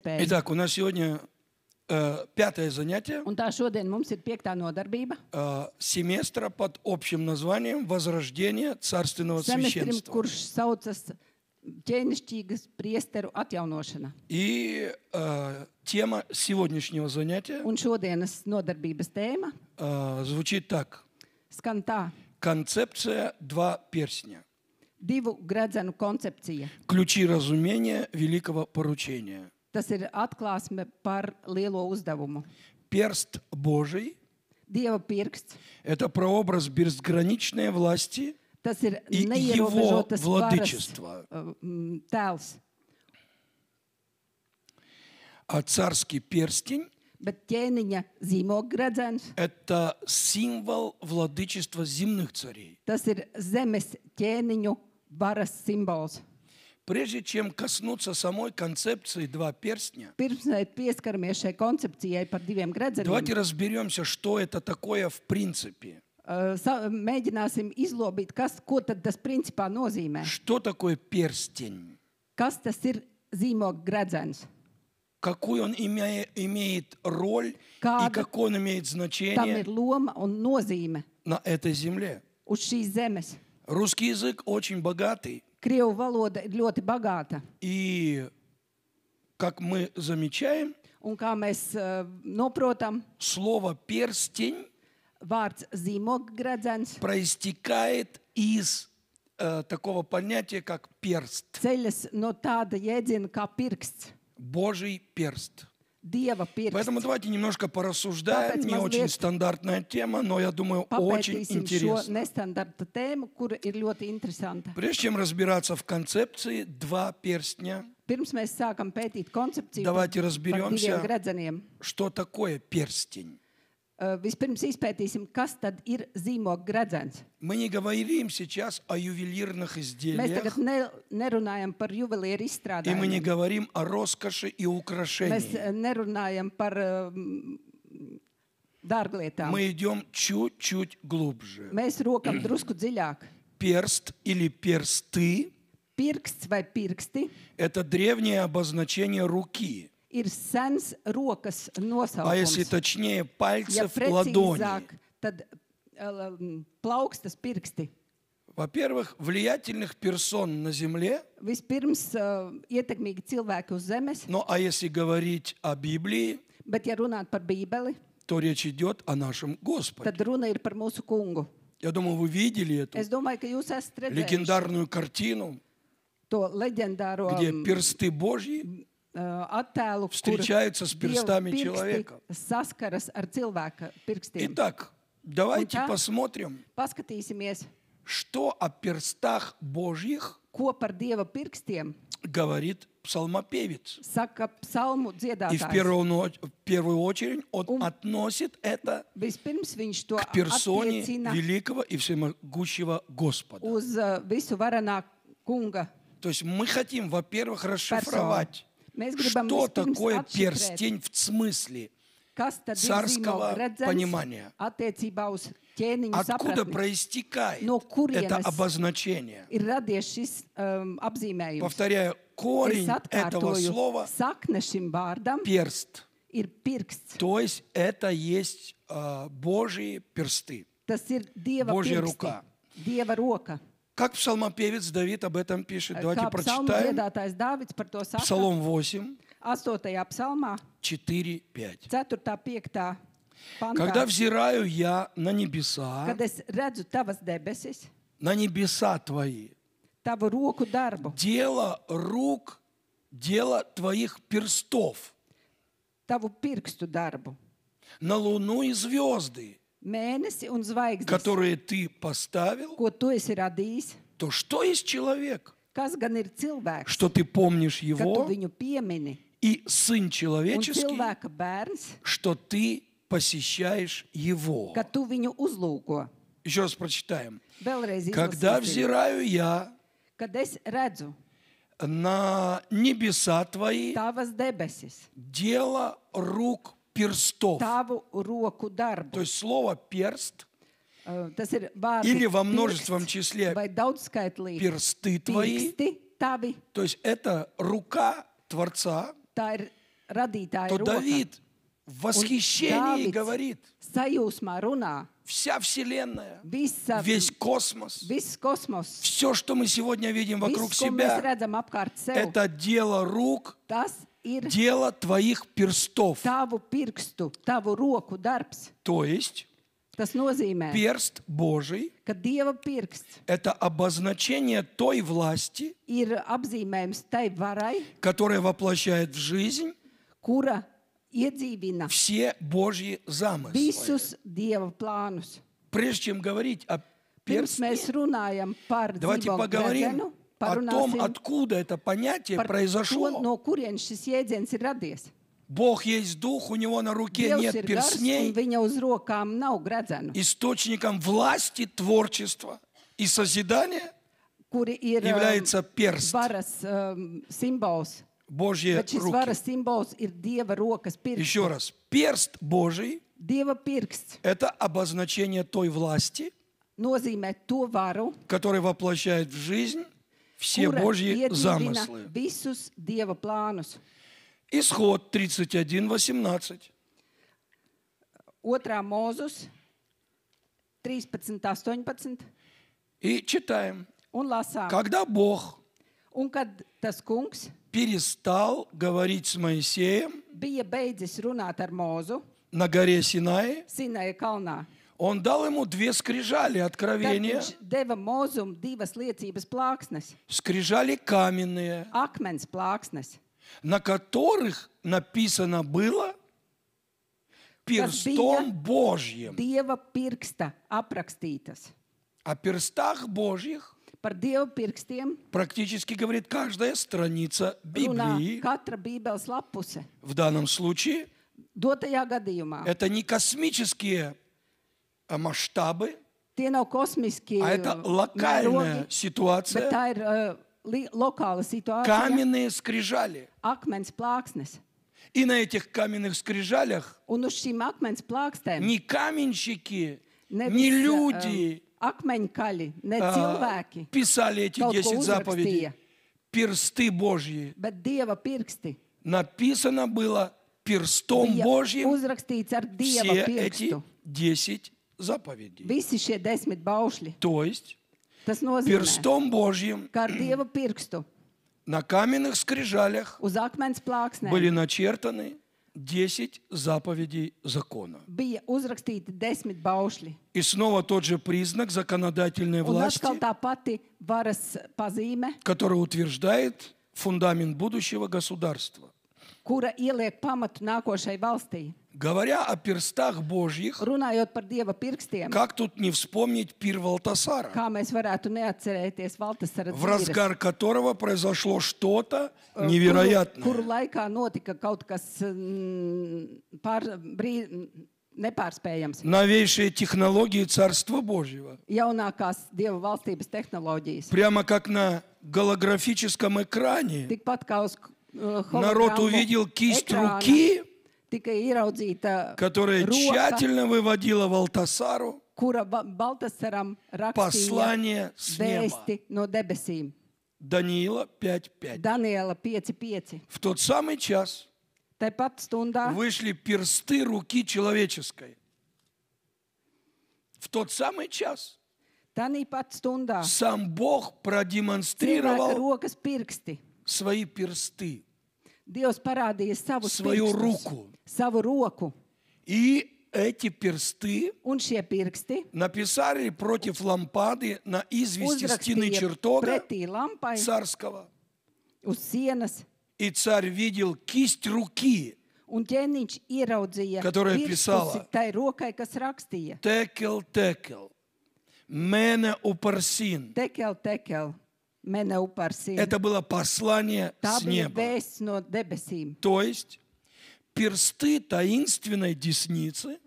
izpēju. Итак, у нас сегодня пятое занятие Un tā šodien mums ir 5. nodarbība. семестра под общим названием «Возрождение царственного Semestrim, священства». kurš saucas ķēnišķīgas priesteru atjaunošana. И тема сегодняшнего занятия Un šodienas nodarbības tēma звучит так. skan tā: Концепция «Два перстня». divu gredzenu koncepcija. Ключи разумения великого поручения. Tas ir atklāsme par lielo uzdevumu. Перст Божий Dieva pirksts. – это прообраз безграничной власти Tas ir и его neierobežotas varas владычества. tēls. А царский перстень Bet ķēniņa zīmoggredzens, – это символ владычества земных царей. tas ir zemes ķēniņu varas simbols. Прежде чем коснуться самой концепции «два перстня», Pirms mēs pieskaramies šai koncepcijai par diviem давайте gredzeniem, разберемся, что это такое в принципе. mēģināsim izlobīt, ko tad tas principā nozīmē. Что такое перстень? Kas tas ir zīmoggredzens? Какую он имеет роль и Kāda какое он имеет tam значение ir loma un nozīme на этой земле? uz šīs zemes? Русский язык очень богатый. Krievu valoda ir ļoti bagāta. И, как мы замечаем, Un kā mēs noprotam, слово «перстень» vārds zīmoggredzens проистекает из такого понятия, как перст. ceļas no tāda jēdziena kā pirksts, Божий перст. Dieva Поэтому pirksts. давайте немножко порассуждаем. Tāpēc Не очень mazliet стандартная тема, но я думаю, очень Papētīsim šo интересно. nestandarta tēmu, kura ir ļoti interesanta. Прежде чем разбираться в концепции «два перстня», Pirms mēs sākam pētīt koncepciju Давайте par разберемся. diviem gredzeniem, что такое перстень? vispirms izpētīsim, kas tad ir zīmoggredzens. Мы не говорим сейчас о ювелирных Mēs изделиях, tagad nerunājam par juvelieru и мы не izstrādājumiem. говорим о роскоши и Mēs украшении. nerunājam par dārglietām. Мы идем чуть-чуть глубже. Mēs rokam drusku dziļāk. Перст или персты Pirksts vai pirksti – это древнее обозначение руки, ir sens rokas а если nosaukums. точнее, Ja пальцев ладони. precīzāk, tad plaukstas pirksti. Во-первых, влиятельных персон на земле, Vispirms ietekmīgi cilvēki uz zemes, ну а если говорить о Библии, bet ja runāt par Bībeli, то речь идет о нашем Господе. tad runa ir par mūsu kungu. Я думаю, вы видели эту Es domāju, ka jūs esat redzējuši легендарную картину, to leģendāro где персты Божьи attēlu, kur встречаются с Dieva перстами pirksti человека. saskaras ar cilvēka pirkstiem. Итак, давайте Un tā? посмотрим, Paskatīsimies, что о перстах Божьих ko par Dieva pirkstiem говорит псалмопевец. saka psalmu И в dziedātājs. первую очередь он относит это Vispirms viņš to к персоне attiecina великого и всемогущего Господа. uz visu varenā kunga. То есть мы хотим, во-первых, расшифровать, Mēs gribam что vispirms такое atšifrēt, перстень в смысле, kas tad ir царского zīmogredzens понимания. attiecībā uz ķēniņu Откуда sapratni. проистекает No kurienes это обозначение. Ir radies šis apzīmējums. Повторяю, Es корень этого atkārtoju, слова sakne šim vārdam перст. ir pirksts. То есть это есть Божьи персты. Tas ir Dieva Božja pirksti, ruka. Dieva roka. Как псалмопевец Давид об этом пишет? Давайте Kā psalmu прочитаем. dziedātājs Dāvids par to saka Псалом 8, 8. psalmā, 4, 5. 4. 5. Когда pantā. взираю я на небеса, Kad es redzu tavas debesis, на небеса твои, tavu roku darbu, дело рук, дело твоих перстов, tavu pirkstu darbu, на луну и звезды, mēnesi un zvaigznes, которые ты поставил, ko tu esi radījis, то что есть человек? kas gan ir cilvēks, Что ты помнишь ka tu его, viņu piemini, и Сын un человеческий, cilvēka bērns, что ты посещаешь его. ka tu viņu uzlūko. Еще раз прочитаем. Vēlreiz Когда izlasīsim. взираю я Kad es redzu на небеса твои, tavas debesis, дело рук перстов. tavu roku darbu, То есть слово перст tas ir vārds или во множественном числе vai daudzskaitlīgi персты твои, pirksti tavi, то есть это рука Творца, tā ir radītāja то roka. Давид в восхищении Давид говорит: sajūsmā runā. вся Вселенная, Visa, весь космос, viss kosmos, все, что мы сегодня видим вокруг viss, ko mēs себя, redzam apkārt sev, это дело рук, tas ir дело твоих перстов. tavu pirkstu, tavu roku darbs. То есть Tas nozīmē, перст Божий ka Dieva pirksts – это обозначение той власти, ir apzīmējums tai varai, которая воплощает в жизнь kura iedzīvina все Божьи замыслы. visus Dieva plānus. Прежде чем говорить о Pirms mēs персте, runājam par давайте dzīvo поговорим gredzenu, о том, parunāsim откуда это понятие par to, произошло. no kurienes šis jēdziens ir radies. Бог есть Дух, у Него на руке Dievs нет ir gars, un перстней. viņa uz rokām nav gredzenu, Источником власти, творчества и созидания kuri ir является перст, varas simbols. Божьи Bet šis varas руки. simbols ir Dieva rokas pirksts. Еще раз, перст Божий Dieva pirksts – это обозначение той власти, nozīmē to varu, который воплощает в жизнь все kura Божьи iedzīvina замыслы. visus Dieva plānus. Исход 31:18. 2. Mūzus 13:18 И читаем. un lasām. Когда Бог Un kad tas kungs перестал говорить с Моисеем bija beidzis runāt ar Mūzu на горе Синай, Sinaja kalnā, Он дал ему две скрижали tad откровения, viņš deva Mūzum divas liecības plāksnes, скрижали каменные, akmens plāksnes, на которых написано было перстом Божьим. Dieva pirksta aprakstītas. О перстах Божьих Par Dieva pirkstiem практически говорит каждая страница runā Библии. katra Bībeles lapuse. В данном случае Dotajā gadījumā это не космические масштабы, tie nav kosmiskie а это локальная mērogi, bet ситуация. tā ir lokāla situācija. Каменные скрижали. Akmens plāksnes. И на этих каменных скрижалях Un uz šīm akmens plākstēm ни каменщики, nevis, ни люди akmeņkaļi, ne cilvēki, писали эти kaut ko 10 заповедей. uzrakstīja, Персты Божьи. bet Dieva pirksti Написано было перстом bija Божьим uzrakstīts ar Dieva все эти pirkstu. 10 заповедей. Visi šie 10 baušļi. То есть Tas nozīmē, перстом Божьим ka ar Dieva pirkstu на каменных скрижалях uz akmens plāksnēm были начертаны 10 заповедей закона. bija uzrakstīti 10 baušļi. И снова тот же признак законодательной Un власти, atkal tā pati varas pazīme, который утверждает фундамент будущего государства. kura ieliek pamatu nākošai valstī. Говоря о перстах Божьих, Runājot par Dieva pirkstiem, как тут не вспомнить пир Валтасара, kā mēs varētu neatcerēties Valtasara в dzīves, разгар которого произошло что-то kuru невероятное. laikā notika kaut kas nepārspējams. Новейшие технологии Царства Божьего. Jaunākās Dieva valstības tehnoloģijas. Прямо как на голографическом экране Tikpat kā uz народ увидел кисть ekrāna руки, tika ieraudzīta которая roka, тщательно выводила Валтасару kura Baltasaram rakstīja послание с неба. vēsti no debesīm. Даниила 5:5. Daniela 5:5. В тот самый час Tāpat stundā вышли персты руки человеческой. В тот самый час tāpat stundā сам Бог cilvēka продемонстрировал rokas pirksti. свои персты, Dievs parādīja savus свою pirkstus, руку. savu roku. И эти персты Un šie pirksti написали против лампады на извести стены uzrakstīja чертога pretī lampai царского. uz sienas. И царь видел кисть руки, Un ķēniņš ieraudzīja Которая pirkstus писала. tai rokai, kas rakstīja. текел, текел, мене упарсин. Tekel, mene uparsim. Это было послание Tā с bija неба. vēsts no debesīm. То есть персты таинственной десницы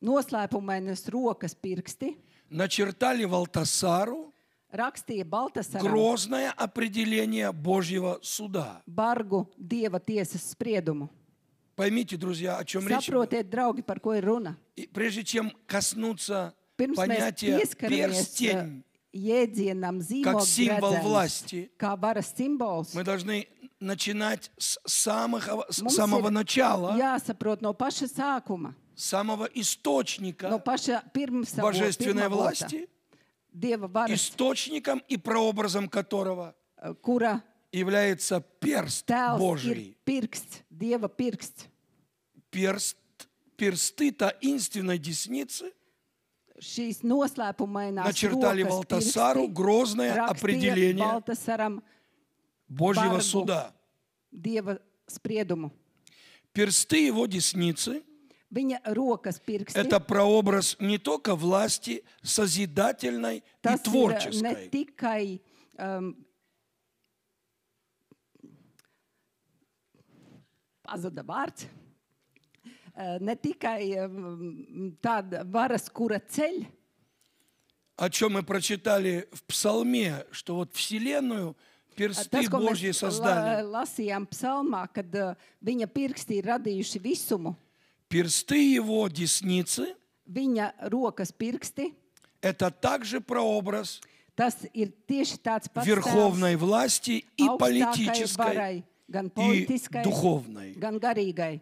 Noslēpumainas rokas pirksti начертали Валтасару rakstīja Baltasaram грозное определение Божьего суда. bargu Dieva tiesas spriedumu. Поймите, друзья, о чем речь идет. Saprotiet, draugi, par ko ir runa. И прежде чем коснуться Pirms mēs понятия pieskaramies перстень jēdzienam как символ zīmogredzenis, власти, kā varas simbols, мы должны начинать с Mums самого ir начала, jāsaprot no paša sākuma, с самого no источника paša pirmsavoта, божественной власти, Dieva varas, источником и прообразом которого kura является перст tēls ir Божий. pirksts, Dieva pirksts. Персты таинственной десницы Šīs noslēpumainās начертали rokas Валтасару pirksti грозное rakstīja определение Baltasaram Божьего bargu суда. Dieva spriedumu. Персты его десницы Viņa rokas – pirksti. это прообраз не только власти созидательной и Tas ir ne творческой, tikai pazuda vārds, ne tikai tāda varas, kura ceļ, о чем мы прочитали в Псалме, что вот Вселенную персты tas, ko Божьи mēs создали. lasījām psalmā, kad viņa pirksti ir radījuši visumu, Персты его десницы viņa rokas pirksti, – это также прообраз tas ir tieši tāds pats верховной власти и augstākai политической, varai, gan и politiskai, духовной. gan garīgai.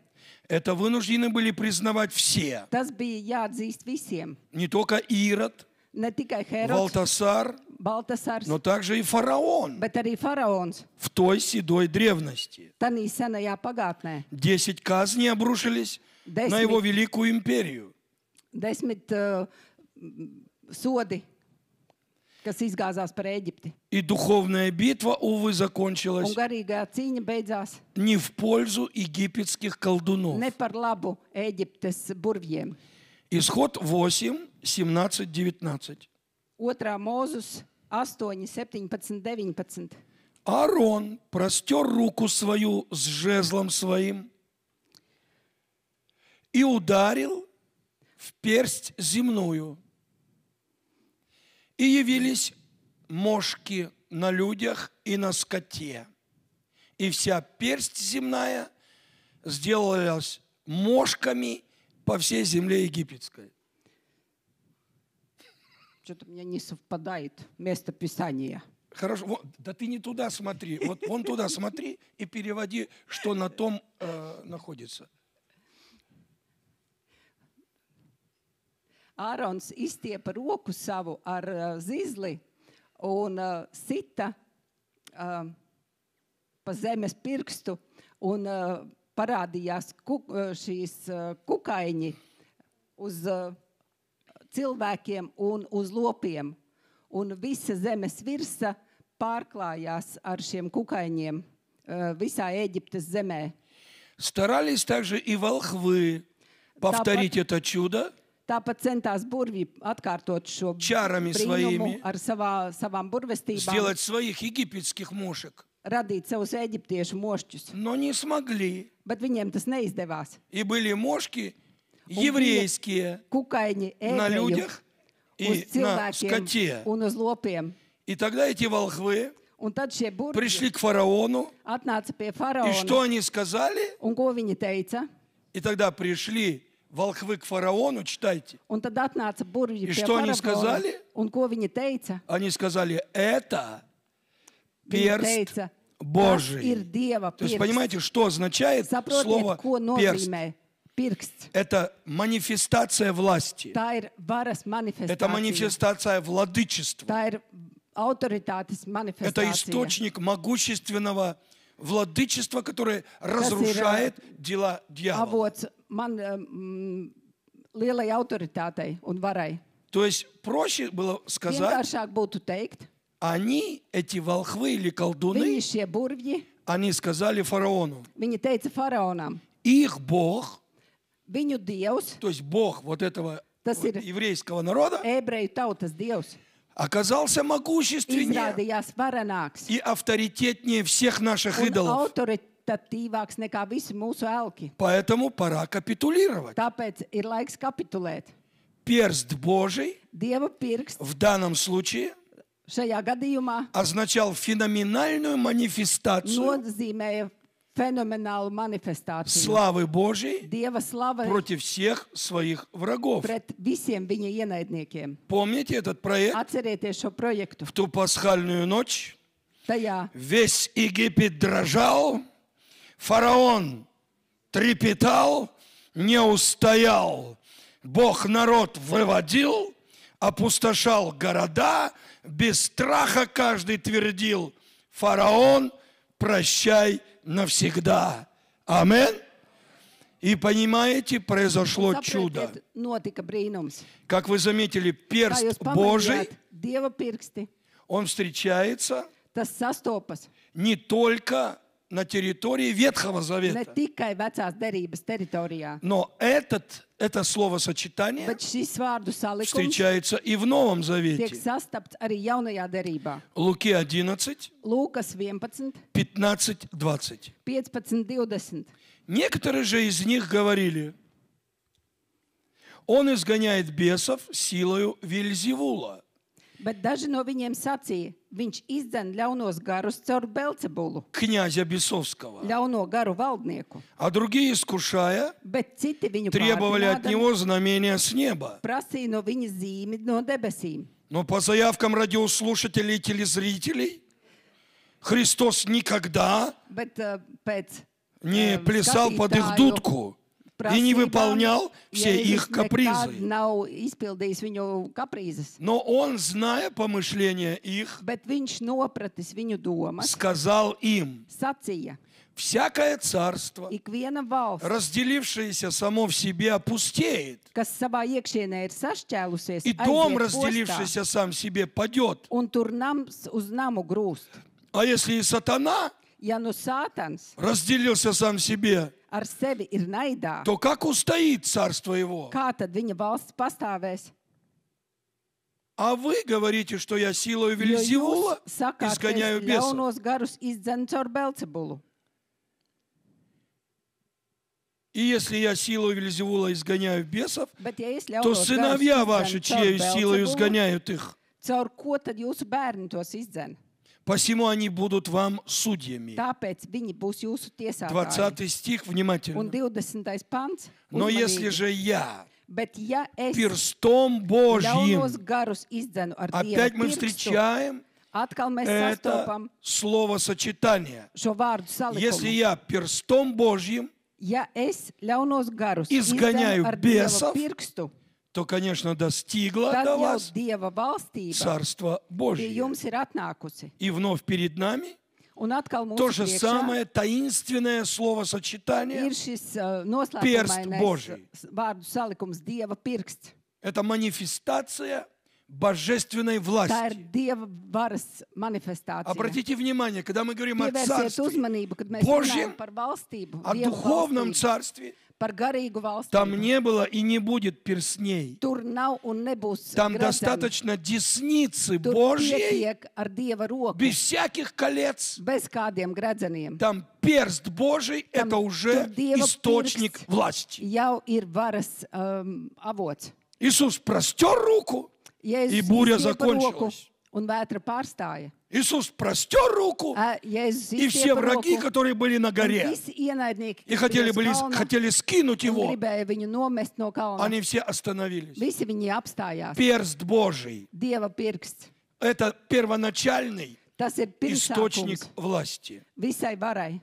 Это вынуждены были признавать все. Tas bija jāatzīst visiem. Не только Ирод, Ne tikai Herods, Валтасар, Baltasars, но также и фараон bet arī faraons. в той седой древности. Tanī senajā pagātnē 10 казней обрушились на его великую империю. 10 sodi, kas izgāzās par Ēģipti. И духовная битва, увы, Un закончилась garīgā cīņa beidzās не в пользу египетских колдунов. ne par labu Ēģiptes burvjiem. Исход 8, 17, 19. 2. Mūzus 8, 17, 19. Аарон простер руку свою с жезлом своим и ударил в персть земную. И явились мошки на людях и на скоте. И вся персть земная сделалась мошками по всей земле египетской. Что-то у меня не совпадает место Писания. Хорошо, да ты не туда смотри, вот вон туда смотри и переводи, что на том находится. Ārons izstiepa roku savu ar zizli un sita pa zemes pirkstu un parādījās šīs kukaiņi uz cilvēkiem un uz lopiem. Un visa zemes virsa pārklājās ar šiem kukaiņiem visā Ēģiptes zemē. Старались также и волхвы повторить это чудо Tāpat centās burvji atkārtot šo Čārami brīnumu svajimi. ar savām burvestībām, сделать своих египетских мушек, radīt savus eģiptiešu mošķus. но не смогли. Bet viņiem tas neizdevās. И были мошки еврейские Kukaiņi на ebreju людях uz и на cilvēkiem скоте. un uz lopiem. И тогда эти волхвы Un tad šie пришли burvji к фараону, atnāca pie и что faraona. они сказали? Un ko viņi teica? И тогда пришли волхвы к фараону, читайте. Un tad atnāca burvji И pie что они faraona. сказали? Un ko viņi teica? Они сказали, это Viņi перст teica, tas ir Божий. Dieva То есть pirksts. понимаете, что означает Saprotiet, слово ko перст? nozīmē pirksts. Это манифестация власти. Tā ir varas Это manifestācija. манифестация владычества. Tā ir autoritātes Это manifestācija. источник могущественного владычества, которое разрушает дела дьявола. Avots lielai autoritātei un varai. То есть проще было сказать, Vienkāršāk būtu teikt, они, эти волхвы или колдуны, viņi šie burvji, они сказали фараону, viņi teica faraonam, их Бог, viņu dievs, то есть Бог вот этого Tas ir еврейского народа, ebreju tautas dievs, оказался могущественнее izrādījās varenāks и авторитетнее всех наших un идолов. autoritatīvāks nekā visi mūsu elki. Поэтому пора капитулировать. Tāpēc ir laiks kapitulēt. Перст Божий Dieva pirksts в данном случае šajā gadījumā означал феноменальную манифестацию nozīmēja fenomenālu manifestāciju. славы Божьей Dieva slava против всех своих врагов. pret visiem viņa ienaidniekiem. Помните этот проект? Atcerieties šo projektu. В ту пасхальную ночь Tajā Весь Египет дрожал, фараон трепетал, не устоял. Бог народ выводил, опустошал города, без страха каждый твердил: фараон, прощай навсегда. Амин. И понимаете, произошло чудо. saprotiet, notika brīnums. Как вы заметили, Kā перст jūs Божий, pamanījāt, Dieva pirksti, он встречается tas sastopas не только на территории Ветхого ne Завета, tikai vecās derības teritorijā, но это словосочетание bet šis vārdu salikums встречается и в Новом tiek Завете. sastapts arī jaunajā derībā. Луки 11, Lūkas 11, 15, 20. 15, 20. Некоторые же из них говорили: он изгоняет бесов силою Вельзевула. Bet daži no viņiem sacīja, viņš izdzen ļaunos garus caur Belcebulu, Князя Бесовского. ļauno garu valdnieku. А другие, искушая, Bet citi viņu требовали от pārdinādami него знамения с неба. prasīja no viņa zīmi no debesīm. Но по заявкам радиослушателей и телезрителей, Христос никогда Bet pēc не плясал под их skatītāju дудку и не prasībām выполнял все Jēzus их nekad капризы. nav izpildījis viņu kaprīzes. Но он, зная помышления их, Bet viņš nopratis viņu domas, сказал им: sacīja, всякое царство, ikviena valsts, разделившееся само в себе, опустеет, kas savā iekšienē ir sašķēlusies, и дом, aiziet postā, разделившийся сам в себе, падет. un tur nams uz namu grūst. А если и сатана Ja nu Sātans разделился сам в себе, ar sevi ir naidā, то как устоит царство его? kā tad viņa valsts pastāvēs? А вы говорите, что я силой Jo Вельзевула jūs sakāt, ka изгоняю es бесов. ļaunos garus izdzen caur Belcebulu. И если я силой Вельзевула изгоняю бесов, Bet ja es то ļaunos сыновья garus ваши, izdzen чьей caur силой Belcebulu, изгоняют их, caur ko tad jūsu bērni tos izdzen? посему они будут вам судьями. Tāpēc viņi būs jūsu tiesātāji. 20 стих, Un внимательно. 20. pants. Но uzmanīgi. если же я Bet ja es перстом Божьим, ļaunos garus izdzenu ar Dieva опять мы pirkstu, встречаем atkal mēs это sastopam словосочетание. šo vārdu Если salikumu. я перстом Божьим, Ja es ļaunos garus Изгоняю izdzenu ar Dieva бесов, pirkstu, то, конечно, достигло tad до jau вас Dieva valstība Царство pie Божье. jums ir atnākusi. И вновь перед нами Un atkal то mūsu же priekšā самое таинственное ir словосочетание. šis Перст noslēpumainais Божий. vārdu salikums Dieva pirksts. Это манифестация божественной Tā ir власти. Dieva varas manifestācija. Обратите внимание, когда мы говорим о Pievērsiet царстве, uzmanību, kad mēs Божьем, runājam par valstību, о Dieva духовном valstību, царстве, par garīgu там valstību. не было и не будет перстней. Tur nav un nebūs Там gredzeni. достаточно десницы Tur Божьей, pietiek ar Dieva roku, без всяких колец. bez kādiem gredzeniem. Там перст Божий – Там это уже tur Dieva источник pirksts власти. jau ir varas avots. Иисус простер руку, Jēzus И буря izstiepa roku, закончилась. un vētra pārstāja. Иисус простер руку, Jēzus и все izstiepa враги, roku, которые были на un горе, visi ienaidnieki, и kas bija uz kalna, хотели скинуть un его, gribēja viņu nomest no kalna. они все остановились. Visi viņi apstājās. Перст Божий Dieva pirksts. – это первоначальный Tas ir источник pirmsākums власти. visai varai.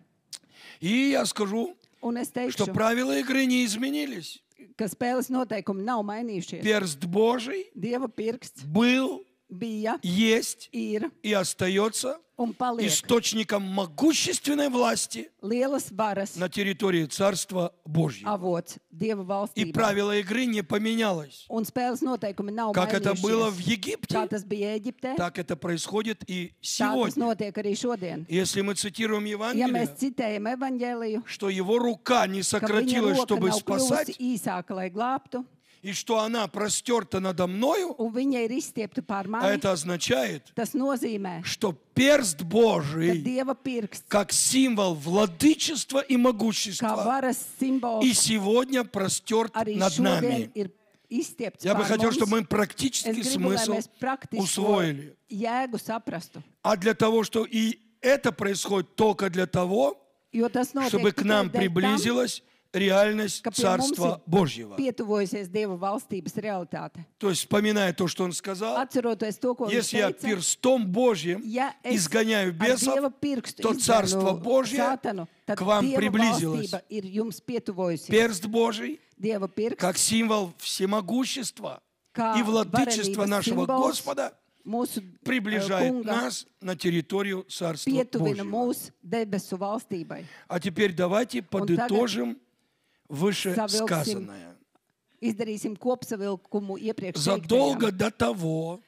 И я скажу, Un es что teikšu, правила игры не изменились. ka spēles noteikumi nav mainījušies. Перст Божий Dieva pirksts был, bija, есть ir и остается un paliek источником могущественной власти lielas varas на территории Царства Божьего. avots Dieva И valstībā. правила игры не поменялось. Un spēles noteikumi nav Как это было в mainījušies. Египте, Kā tas bija Ēģiptē, так это происходит и tā tas сегодня. notiek arī šodien. Если мы цитируем Ja Евангелие, mēs citējam evaņģēliju, что его рука не ka viņa сократилась, roka чтобы nav спасать, kļuvusi īsāka, lai glābtu, и что она простерта надо мною, un viņa ir izstiepta pār а mani, это означает, tas nozīmē, что перст ka Божий, Dieva pirksts, как символ владычества и kā могущества, varas simbols, и сегодня простерт arī над šodien нами. ir izstiepts Я бы pār хотел, mums. чтобы мы Es практический gribu, lai смысл mēs praktisko усвоили. jēgu saprastu. А для того, что и это происходит только для того, Jo tas notiek чтобы к tikai нам dēļ tam, приблизилась реальность ka pie mums Царства ir Божьего. pietuvojusies Dieva valstības realitāte. То есть, вспоминая то, что он сказал, Atceroties to, ko viņš если я teica, перстом Божьим ja es изгоняю ar бесов, Dieva pirkstu то Царство izganu Божье Sātanu, tad к вам Dieva приблизилось. valstība ir jums pietuvojusies. Перст Божий, Dieva pirksts, как символ всемогущества kā и владычества varenības нашего simbols, Господа, mūsu приближает kunga нас на территорию Царства pietuvina Божьего. mūsu debesu valstībai. А теперь давайте подытожим вышесказанное. Izdarīsim kopsavilkumu iepriekš Задолго teiktajām. до того,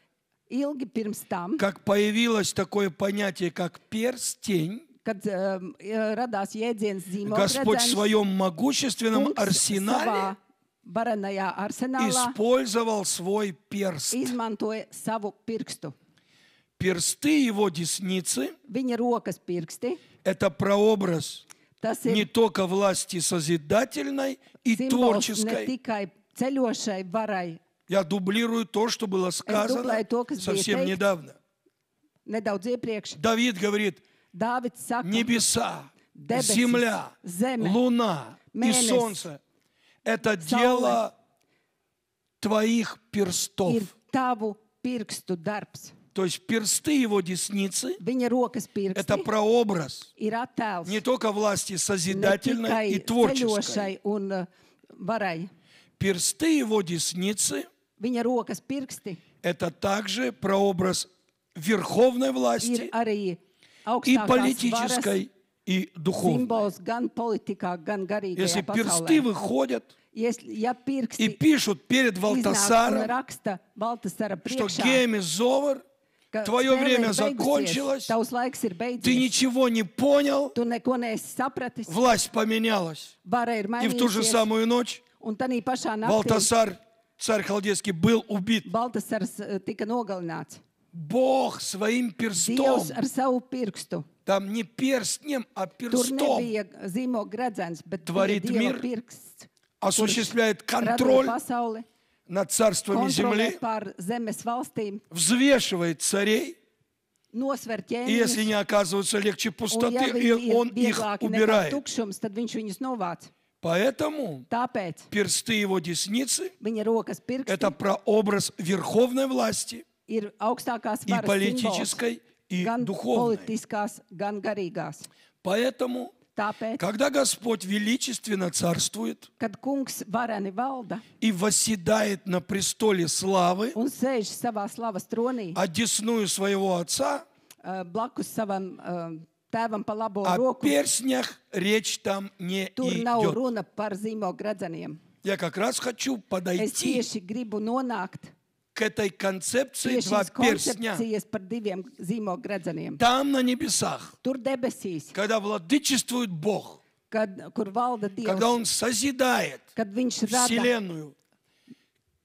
Ilgi pirms tam, как появилось такое понятие, как перстень, kad radās jēdziens Господь в zīmokredzens, своем могущественном Kungs арсенале savā varenajā arsenālā использовал свой перст. izmantoja savu pirkstu. Персты его десницы Viņa rokas pirksti, – это прообраз tas не ir только власти созидательной и simbols ne творческой. tikai ceļošai varai. Я дублирую то, что было сказано dublēju to, kas bija совсем teikts. недавно. Nedaudz iepriekš Давид говорит, Dāvids saka, небеса, Debesis, земля, zeme, луна и mēnesis, солнце – это дело твоих перстов. ir tavu pirkstu darbs. То есть персты его десницы Viņa rokas – это pirksti прообраз ir attēls не только власти ne созидательной и tikai творческой. ceļošai un varai. Персты его десницы Viņa rokas pirksti – это также прообраз верховной ir власти arī и augstākās varas политической, и духовной. simbols gan politikā, gan Если garīgajā персты pasaulē. выходят Ja и pirksti пишут перед iznāk un Валтасаром, raksta Baltasara что priekšā, Гемис Зовар, ka твое spēle время ir beigusies, закончилось, tavs laiks ir ты beidzies, ничего не понял, tu neko neesi sapratis, власть поменялась. vara ir И в ту же mainījusies, самую ночь un tanī pašā naktī Валтасар, царь халдейский, был убит. Baltasars tika nogalināts. Бог своим перстом, Dievs ar savu pirkstu. там не перстнем, а Tur перстом, nebija zīmoga gredzens, bet bija Tvarit Dieva mir, pirksts, осуществляет radīja контроль pasauli, над царствами kontrolē земли, pār zemes valstīm, взвешивает царей, nosver и если ķēniņus, не оказываются легче un ja пустоты, и viņi ir он их vieglāki nekā убирает. tukšums, tad viņš viņus novāc. Поэтому Tāpēc персты его десницы viņa rokas – это pirksti прообраз верховной власти ir augstākās и varas simbols, политической, и gan духовной. politiskās, gan garīgās. Поэтому, Tāpēc, когда Господь величественно царствует kad kungs vareni valda и восседает на престоле славы, un sēž savā slavas tronī, одесную своего Отца, blakus savam tēvam pa labo о roku, перстнях речь там не tur nav идет. runa par zīmogu gredzeniem. Я как раз хочу Es подойти tieši gribu nonākt к этой концепции pie два šīs перстня. koncepcijas par diviem zīmogu gredzeniem. Там, на небесах, Tur debesīs, когда владычествует Бог, kur valda когда Dievs, Он созидает kad viņš rada Вселенную,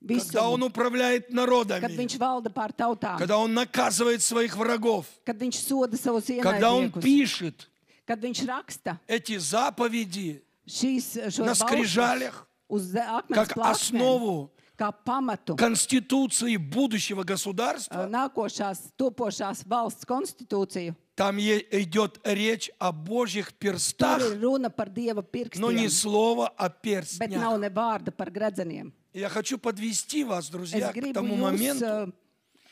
когда Он visumu, управляет kad народами, viņš valda pār tautām, когда Он наказывает своих врагов, kad viņš soda savus когда Он ienaidniekus, пишет kad viņš raksta эти заповеди šos на скрижалях uz akmens как plāksnēm, основу kā pamatu конституции будущего государства, nākošās topošās valsts konstitūciju. там идет речь о Божьих Tur перстах, ir runa par Dieva но не pirkstiem, слово о bet nav перстнях. ne vārda par gredzeniem. Я хочу подвести вас, Es друзья, к gribu тому jūs моменту,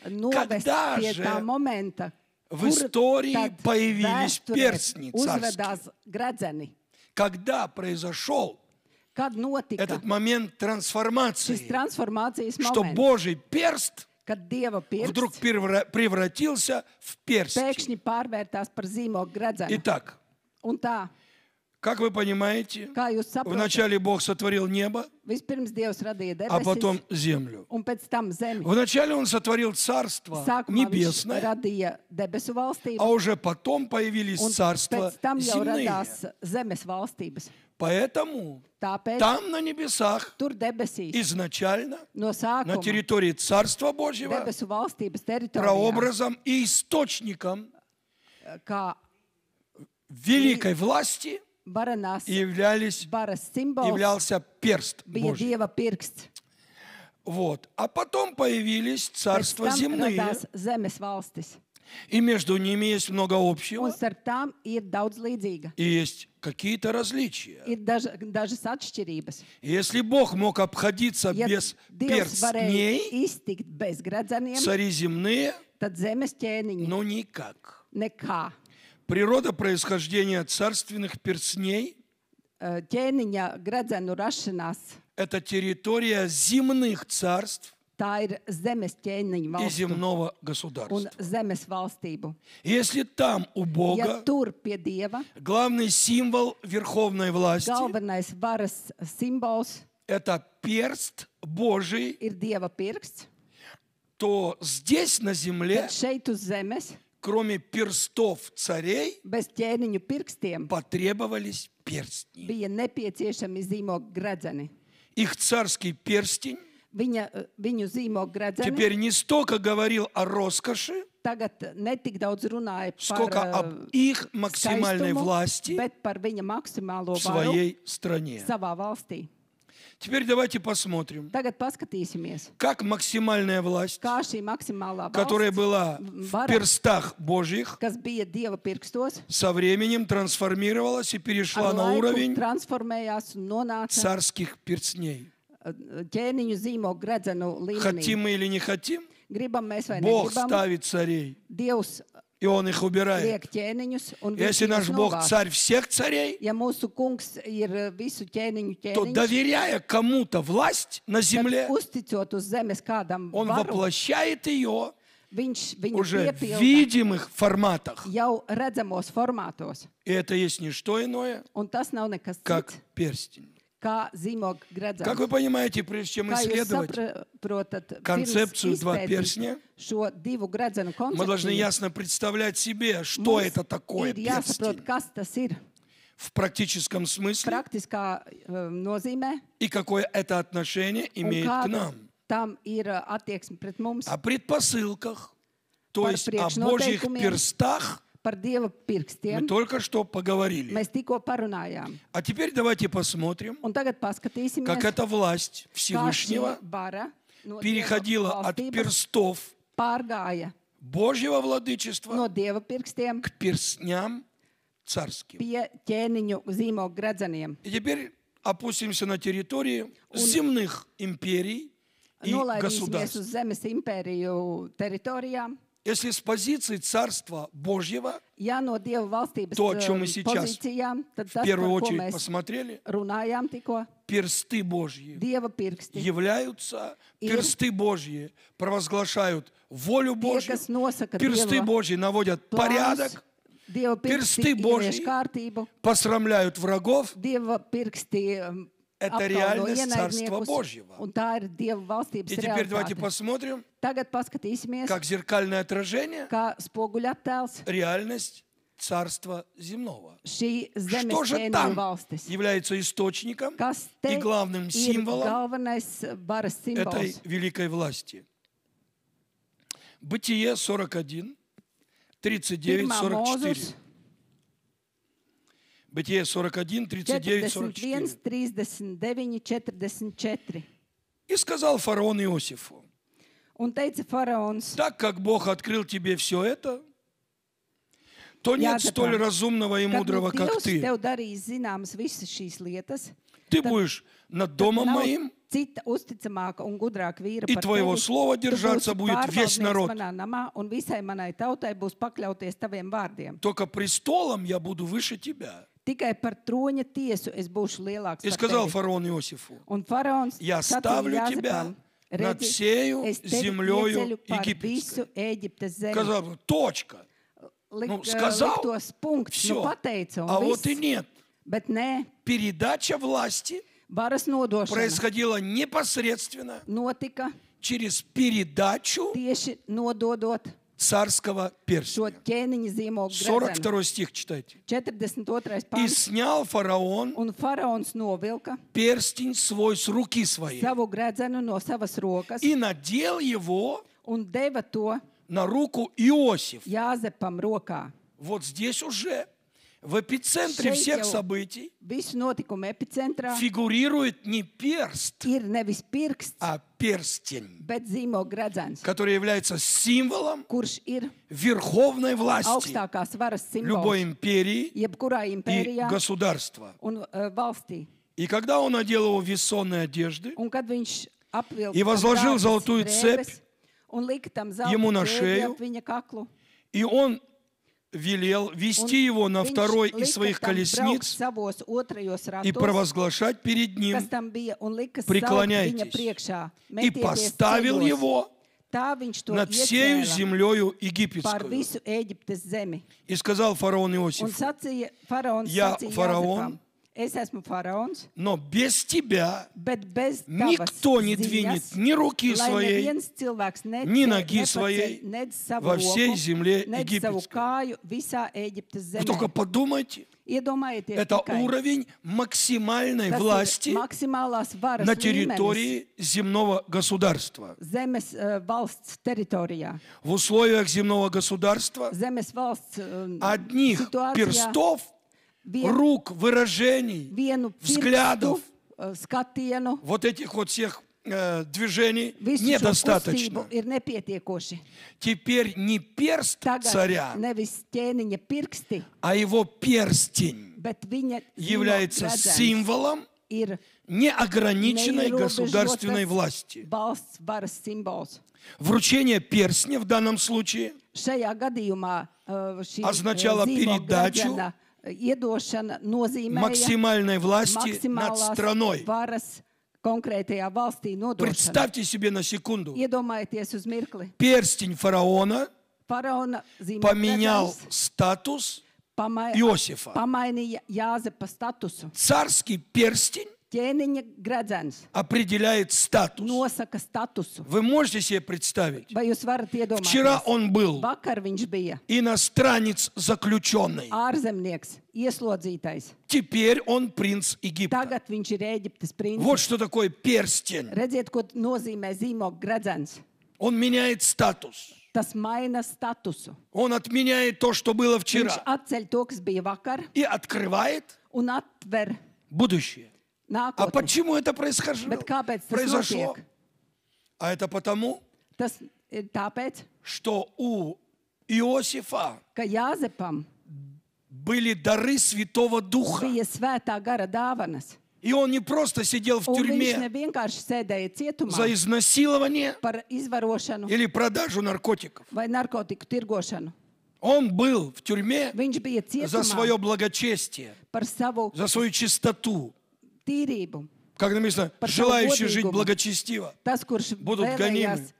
novest когда pie же tā momenta, в kur истории tad появились vēsturē перстни uzvedās gredzeni. когда произошел Kad notika этот момент šis трансформации, transformācijas что moments, Божий перст kad Dieva вдруг pirksts превратился в перстень. pēkšņi pārvērtās par zīmogu gredzenu. Итак, Un tā, как вы понимаете, kā jūs saprotat, вначале Бог сотворил небо, vispirms Dievs radīja а потом debesis землю. un pēc tam zemi. Вначале Он сотворил царство Sākumā viņš небесное, radīja debesu valstību, а уже потом появились un царства pēc tam jau земные. radās zemes valstības. Поэтому Tāpēc там на небесах tur debesīs изначально no на sākuma территории Царства Божьего debesu valstības teritorijā, прообразом и источником kā великой власти varenās являлся varas simbols, перст bija Божий. Dieva pirksts. Вот. А потом появились Pēc царства tam земные, radās zemes valstis. И между ними есть много Un общего, starp tām ir daudz līdzīga. и есть какие-то различия. Ir dažas atšķirības. И если Бог мог обходиться Ja без Dievs varēja перстней, iztikt bez gredzeniem, цари земные, tad zemes ķēniņi но никак. nekā. Природа происхождения царственных перстней Ķēniņa gredzenu rašanās, – это территория земных царств tā ir zemes ķēniņa и valsts земного un государства. zemes valstību. Если там у Ja Бога tur pie Dieva главный символ верховной власти galvenais varas simbols – это перст Божий, ir Dieva pirksts, то здесь на земле, tad šeit uz zemes кроме перстов царей, bez ķēniņu pirkstiem потребовались перстни. bija nepieciešami zīmogu gredzeni. Их царский перстень Viņu zīmogu gredzeni теперь не столько говорил о роскоши, tagad netik daudz runāja сколько par об их максимальной skaistumu, власти bet par viņa maksimālo в varu своей стране. savā valstī. Теперь давайте посмотрим, Tagad paskatīsimies, как максимальная власть, kā šī maksimālā которая valsts, была в вара, перстах Божьих, kas bija Dieva pirkstos, со временем трансформировалась и перешла ar на laiku уровень transformējās un nonāca царских перстней. ķēniņu zīmogu gredzenu līmenī. Хотим мы или не хотим, Gribam mēs vai Бог negribam, ставит царей, Dievs и Он их убирает. liek ķēniņus un Если viņš наш viņus Бог novāc. царь всех царей, Ja mūsu kungs ir visu ķēniņu то ķēniņš, доверяя кому-то власть на tad земле, uzticot uz zemes kādam Он varu, воплощает ее viņš viņu уже в piepilda видимых форматах. jau redzamos formātos. И это есть не что иное, Un tas nav nekas как cits, перстень. kā zīmogu gredzens. Как вы понимаете, прежде чем Kā jūs исследовать, saprotat, концепцию pirms два izpētīt перстня, šo divu gredzenu мы должны koncepciju, ясно представлять себе, что это такое ir jāsaprot, перстень kas tas ir в практическом смысле praktiskā nozīmē и какое это отношение un имеет к kāda нам. tam ir attieksme pret mums. О предпосылках, то Par есть о Божьих priekšnoteikumiem. перстах Par Dieva мы pirkstiem только что поговорили. mēs tikko parunājām. А теперь давайте посмотрим, Un tagad paskatīsimies, как эта власть kā šī Всевышнего vara no Dieva переходила от valstības перстов pārgāja Божьего владычества no Dieva pirkstiem к перстням царским. pie ķēniņu zīmogu gredzeniem. И теперь опустимся на территории земных империй и Nolaidīsimies государств. uz zemes impēriju teritorijām. Если с позиции Царства Божьего, Ja no Dieva valstības То, о чем мы сейчас pozīcijām, tad в tas, первую par ko очередь mēs посмотрели, runājām tikko, персты Божьи Dieva pirksti. являются, Ir персты Божьи провозглашают волю Tie, Божью, kas nosaka персты Dieva Божьи наводят plānus, порядок, Dieva Pirksti pirksti Božji. ievieš kārtību, посрамляют врагов. Dieva pirksti Это apkauno реальность Царства ienaidniekus, Божьего. un tā ir Dieva valstības И теперь давайте realitāte. посмотрим, Tagad paskatīsimies, как зеркальное отражение, kā spoguļattēls реальность Царства Земного. šī zemes Что же ķēniņu там valstis. является источником Kas te и главным ir символом galvenais varas этой simbols? великой власти? Бытие 41, 39, Pirmā 44. mūzus Бытие 41, 39, 41, 44. 39, 44. И сказал фараон Иосифу: Un teica faraons, так как Бог открыл тебе все это, то нет Jāgatavo. столь разумного и kad nu мудрого, как Dievs ты. tev darīs zināmas visas šīs lietas, Ты tad- будешь над tad домом nav моим, cita uzticamāka un gudrāka vīra и par твоего tevi. слова Tu держаться būsi будет весь pārvaldnieks народ. manā namā, un visai manai tautai būs pakļauties taviem vārdiem. Только престолом я буду выше тебя. Tikai par troņa tiesu es būšu lielāks И par сказал tevi. фараон Иосифу: Un faraons Я sacīja ставлю тебя Jāzepam, над redzi, всею es tevi землею ieceļu par египетской. visu Ēģiptes zemi. Сказал: точка. Lik, сказал, liktos punkts, Все. nu pateica, un А viss. вот и нет. Bet nē, Передача власти varas nodošana происходила непосредственно notika через передачу tieši nododot царского šo перстня. ķēniņa zīmogu gredzenu. 42 стих читайте. 42. И pants. снял фараон Un faraons novilka перстень свой с руки своей savu gredzenu no savas rokas и надел его un deva to на руку Иосифа. Jāzepam rokā. Вот здесь уже В эпицентре Šeit всех jau событий visu notikumu epicentrā фигурирует не перст, ir nevis pirksts, а перстень, bet zīmoga gredzens, который является символом kurš ir верховной власти augstākās varas любой simbols империи jebkurā и impērijā государства. un valstī. И когда он надел его весонные одежды Un kad viņš apvilka И возложил dārgas золотую drēbes цепь un lika tam ему на zelta ķēdi шею, ap viņa kaklu, и он велел вести его на viņš второй из lika своих tam braukt колесниц savos otrajos и ratos, провозглашать перед ним, kas tam bija, un lika saukt преклоняйтесь. viņa priekšā. И Metieties поставил ceļos. его Tā viņš to над всею iecēla землею par египетскую. visu Ēģiptes zemi. И сказал фараон Un Иосифу: sacīja, faraons Я sacīja фараон, Jāzepam, es esmu faraons, но без тебя bet bez tavas никто не двинет ziņas, ни руки lai своей, neviens cilvēks ни ноги своей nec savu во всей roku, земле nec savu египетской. kāju visā Ēģiptes Вы только zemē. подумайте, Iedomājieties, это tikai, уровень максимальной tas власти ir maksimālās varas на līmenis территории земного государства. zemes valsts teritorijā. В условиях земного государства Zemes valsts одних situācijā перстов, vien, рук, выражений, vienu взглядов, pirkstu, skatienu, вот этих вот всех движений visu šo недостаточно. kustību ir nepietiekoši. Теперь не перст Tagad царя, nevis ķēniņa pirksti, а его перстень bet viņa является gredzens символом ir неограниченной государственной neierobežotas власти. valsts varas simbols. Вручение перстня в данном случае Šajā gadījumā šī означало передачу gredzena iedošana nozīmēja максимальной власти над maksimālās страной. varas konkrētajā valstī nodošanu. Представьте себе на секунду. Iedomājieties uz mirkli. Перстень фараона Faraona поменял zīmogs статус Иосифа. pamainīja Jāzepa statusu. Царский перстень Ķēniņa gredzens определяет статус. nosaka statusu. Вы можете себе представить? Vai jūs varat Вчера iedomāties? он был Vakar viņš bija иностранец заключенный. ārzemnieks, ieslodzītais. Теперь он принц Египта. Tagad viņš ir Ēģiptes Вот princis. что такое перстень. Redziet, ko nozīmē zīmoga gredzens. Он меняет статус. Tas maina statusu. Он отменяет то, что было Viņš вчера. atceļ to, kas bija vakar, И открывает un atver будущее. А nākotni. почему это произошло? Bet kāpēc tas Произошло. notiek? А это потому, Tas ir tāpēc, что у Иосифа ka Jāzepam были дары Святого Духа. bija svētā gara dāvanas. И он не просто сидел в Un viņš тюрьме nevienkārši sēdēja cietumā за изнасилование par izvarošanu или продажу наркотиков. vai narkotiku tirgošanu. Он был в тюрьме Viņš bija за cietumā свое благочестие, par savu за свою чистоту. tīrību. Как написано, Par savu желающие жить godīgumu. благочестиво Tas, kurš будут гонимы. vēlējās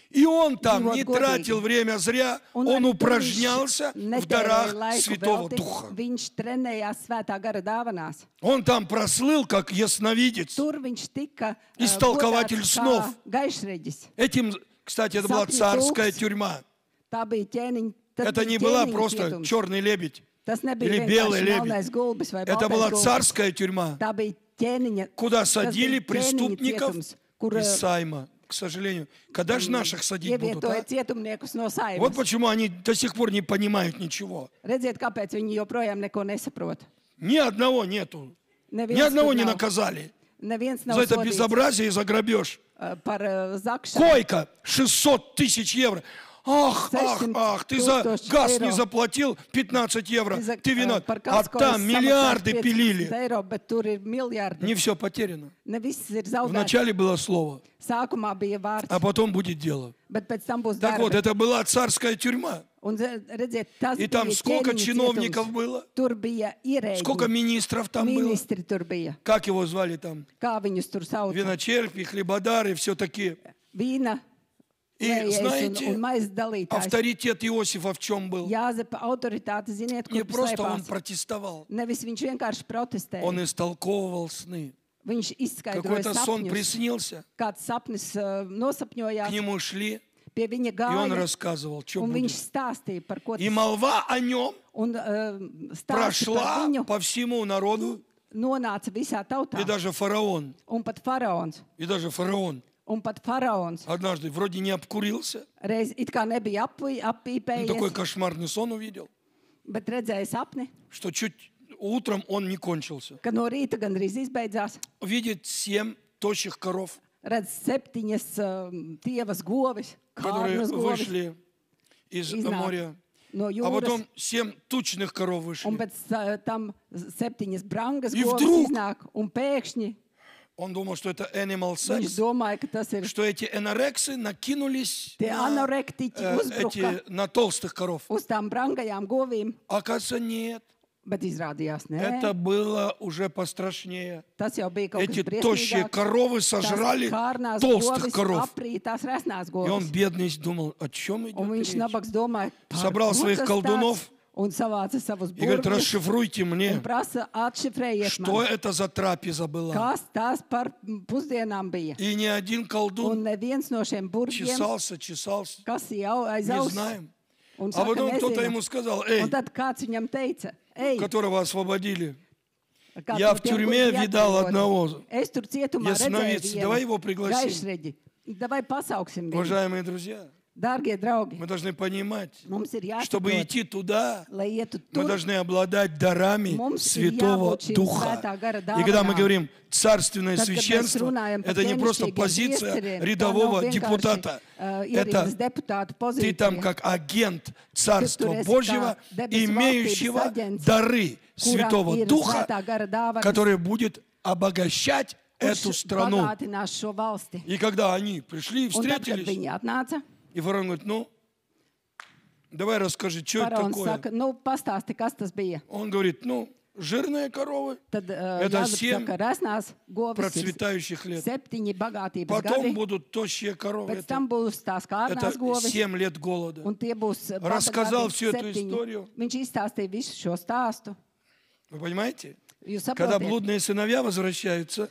И он там Живот не годный. тратил время зря, un он arī tur упражнялся viņš в дарах netērēja laiku Святого veltīt. Духа. Viņš trenējās svētā gara dāvanās. Он там прослыл как ясновидец. Tur viņš tika Истолкователь godāts снов. kā gaišreģis. Этим, кстати, это была Sapņu царская tūksts. тюрьма. Tā bija ķēniņa. tas Это bija не была ķēniņa просто cietums. черный лебедь. Tas nebija или белый vienkārši melnais лебедь. gulbis vai Это baltais была gulbis. царская тюрьма, Tā bija ķēniņa. куда tas садили bija ķēniņa преступников cietums, kur из Сайма. К сожалению. Когда же наших садить будут? ievietoja А? cietumniekus no Вот saimnes. почему они до сих пор не понимают ничего. Redziet, kāpēc viņi joprojām neko nesaprot. Ни одного нету. Ни Neviens, одного tur не nav, naказали. neviens nav За это sodīts, безобразие и за грабеж. par zakšanu. Койка 600 тысяч евро. Ах, ах, 600 ах, ты за тысяч газ не евро. заплатил 15 евро. Ты виноват. Par А kaut ko там es миллиарды samaksāju 15 пилили. eiro, bet tur ir miljardi. Не все потеряно. Ne viss ir zaudēts. Вначале было слово, Sākumā bija vārds, а потом будет дело. bet pēc tam būs Так вот, darbi. это была царская тюрьма. Un redziet, tas И там bija сколько ķēniņa чиновников cietums. было, Tur bija сколько ierēģi, министров там было. ministri tur bija. Как его звали там? Kā viņus tur sauc? Виночерпи, хлебодары, все такие. Vīna, И lējējs знаете, un maisa dalītājs. авторитет Иосифа в чем был? Jāzepa autoritāte, ziniet, Не kur просто он slēpās. протестовал, Nevis viņš vienkārši protestēja. он истолковывал сны. Viņš izskaidroja Какой-то сон sapņus. приснился, Kāds sapnis к nosapņojās, нему шли, pie viņa и он gāja, рассказывал, что un viņš будет. stāstīja, par ko И tas молва о нем un stāstīja par прошла viņu, по всему народу, nonāca visā tautā. и даже фараон, Un pat faraons. Un pat faraons однажды вроде не обкурился, reiz it kā nebija он такой apīpējies, кошмарный сон увидел. Bet redzēja sapni, что чуть утром он не кончился. ka no rīta gandrīz izbeidzās. Видит 7 тощих коров, Redz 7 tievas govis, которые kārnas govis вышли из iznāk моря. no А jūras. потом 7 тучных коров Un вышли. pēc tam 7 brangas И govis вдруг iznāk. Un pēkšņi Он думал, что это animal viņš sex, domāja, ka tas ir что эти энорексы накинулись tie на, anorektiķi uzbruka на толстых коров. uz tām brangajām govīm. Оказывается, нет. Bet izrādījās, nē, Это было уже пострашнее. tas jau bija kaut Эти kas тощие briesmīgāks. коровы Tās сожрали kārnās толстых govis коров. aprīja tās resnās И он, govis. бедный, думал, о чем Un идет viņš речь? nabaks domāja, Собрал ko своих tas колдунов tāds? Un savāca savus И говорит, burvjus расшифруйте мне, un prasa atšifrējiet что man, это за трапеза была. kas tās par pusdienām bija. И ни один Un колдун neviens no šiem burvjiem, чесался, kas jau aiz не auss, знаем. un А saka, потом кто-то nezinu. ему сказал, эй, Un tad kāds viņam teica, ej, которого освободили, kāds я no в tiem, тюрьме kuri bija видал atbrīvoti. одного. Es tur cietumā Ясновидец, redzēju давай vienu его пригласим. gaišreģi. Davai pasauksim viņu. Уважаемые друзья, Dārgie draugi, мы должны понимать, mums ir чтобы jāsaprot, идти туда, lai ietu мы tur. должны обладать дарами Mums ir Святого jābūt šīm Духа. svētā gara И когда мы dāvanām. говорим царственное Tad, kad mēs священство, runājam par это не просто ķēnišķīgiem позиция priesteriem, tā nav рядового vienkārši, депутата. ierīnas Это deputātu ты там pozīcija, как агент Царства esi Божьего, kā debesu имеющего valdības aģents, дары kuram Святого ir Духа, svētā gara dāvanas, который будет обогащать эту kurš страну. bagātinās šo valsti. И когда они пришли и Un tad, kad встретились, viņi atnāca, и фараон говорит, ну, давай расскажи, что это faraons такое. saka, nu, pastāsti, kas tas bija. Он говорит, ну, жирные коровы, Tad Это Jānis 7 saka, resnās govis ir процветающих лет. 7 bagātības Потом gadi, будут тощие коровы. pēc tam būs tās Это kārnās govis, 7 лет голода. un tie būs Рассказал bagātības всю эту 7. историю. Viņš izstāstīja visu šo stāstu. Вы понимаете? Jūs Когда saprotat? блудные сыновья возвращаются,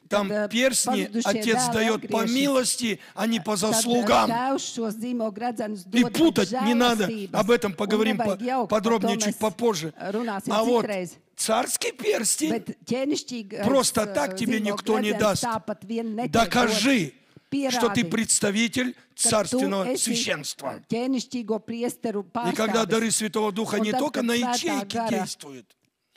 там Tad, перстни pazudusšie отец dēli дает по atgriežas. милости, а не по Tad заслугам. Tēvs šos zīmogu redzenus И dod путать pēc не надо. žēlastības, Об этом un поговорим nevajag jaukt, подробнее par to чуть mēs попозже. runāsim А вот citreiz. царский перстень Bet ķēnišķīgais просто так тебе zīmogu никто не redzens даст. tāpat vien netiek Докажи, dots. что ты Pierādi, представитель ka tu царственного esi священства. ķēnišķīgo priesteru И когда дары pārstāvis. Святого Духа Un не tad, только kad на svētā ячейки gara действуют,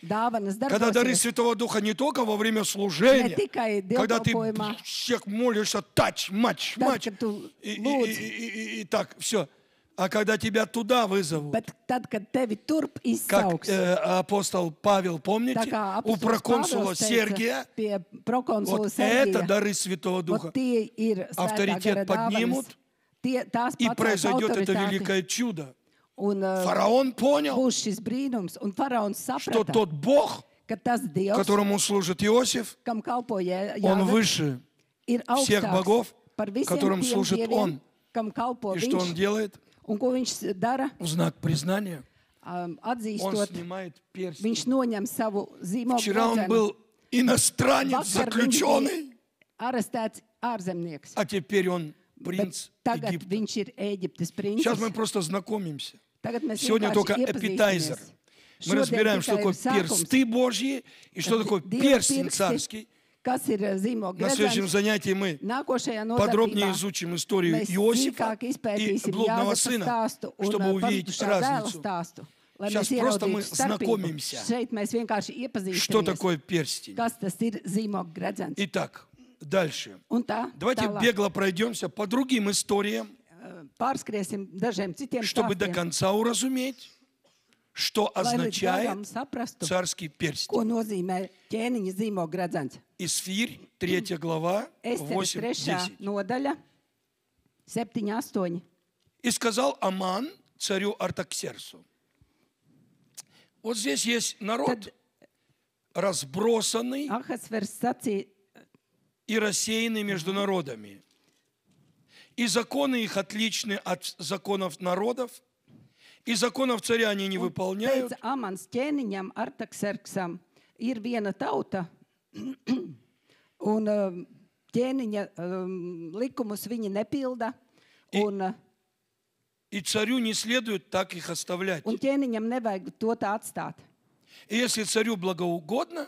Dāvanas когда дары darbosies Святого Духа не только во время ne служения, tikai когда ты dievkalpojumā, всех молишься, тач, матч, tad, матч, kad tu и lūdz, так, все. А когда тебя туда вызовут, bet tad, kad tevi turp как izsauks, апостол Павел, tā помните, kā у apostols проконсула Pāvils teica Сергия, pie prokonsula вот это Sergija, дары Святого Духа. vot tie ir svētā Авторитет gara поднимут, dāvanas. Tās И pacels произойдет это autoritāti. великое чудо. Un Фараон понял, būs šis brīnums, un faraons что saprata, тот Бог, ka tas Dievs, которому служит Иосиф, kam kalpoja он Jānis, выше, ir всех augstāks богов, par visiem которым tiem служит dieviem, он. kam kalpo И что он viņš, делает? un ko viņš dara, В знак признания он atzīstot, снимает перстень. viņš noņem savu zīmogu Вчера он redzenu. был иностранец, Vakar viņš bija заключенный, arestēts ārzemnieks, а теперь он bet принц tagad Египта. viņš ir Ēģiptes Сейчас мы princis. просто знакомимся. Tagad mēs Сегодня vienkārši только эпитайзер. iepazīsimies. Мы Šodien разбираем, что tikai такое ir sākums. персты Божьи и что такое Dieva перстень pirksti, царский. kas ir zīmogu На следующем redzens. занятии мы Nākošajā подробнее nodarbībā изучим историю mēs Иосифа sīkāk и izpētīsim блудного Jāzepa сына, stāstu un чтобы увидеть pazudušā dēla разницу. stāstu. Lai Сейчас mēs просто мы ieraudzītu starpību. знакомимся. Šeit mēs vienkārši Что iepazīstamies, такое перстень? kas tas ir zīmogu redzens. Итак, дальше. Un tā, Давайте tālāk, бегло пройдемся по другим историям, pārskriesim dažiem citiem чтобы до stāstiem, конца уразуметь, что lai līdz galam означает saprastu, царский перстень. ko nozīmē ķēniņa zīmogu redzens. Исфирь, 3 глава, Esteres 3. 8-10. nodaļa, 7-8. И сказал Аман царю Артаксерсу. Вот здесь есть народ, разбросанный Ahasvers sacīja, и рассеянный между народами. И законы их отличны от законов народов, и законов царя они не выполняют. teica Amans ķēniņam, Artakserksam, ir viena tauta, un ķēniņa likumus viņi nepilda, И царю не следует так их оставлять. un ķēniņam nevajag to tā atstāt. И если царю благоугодно,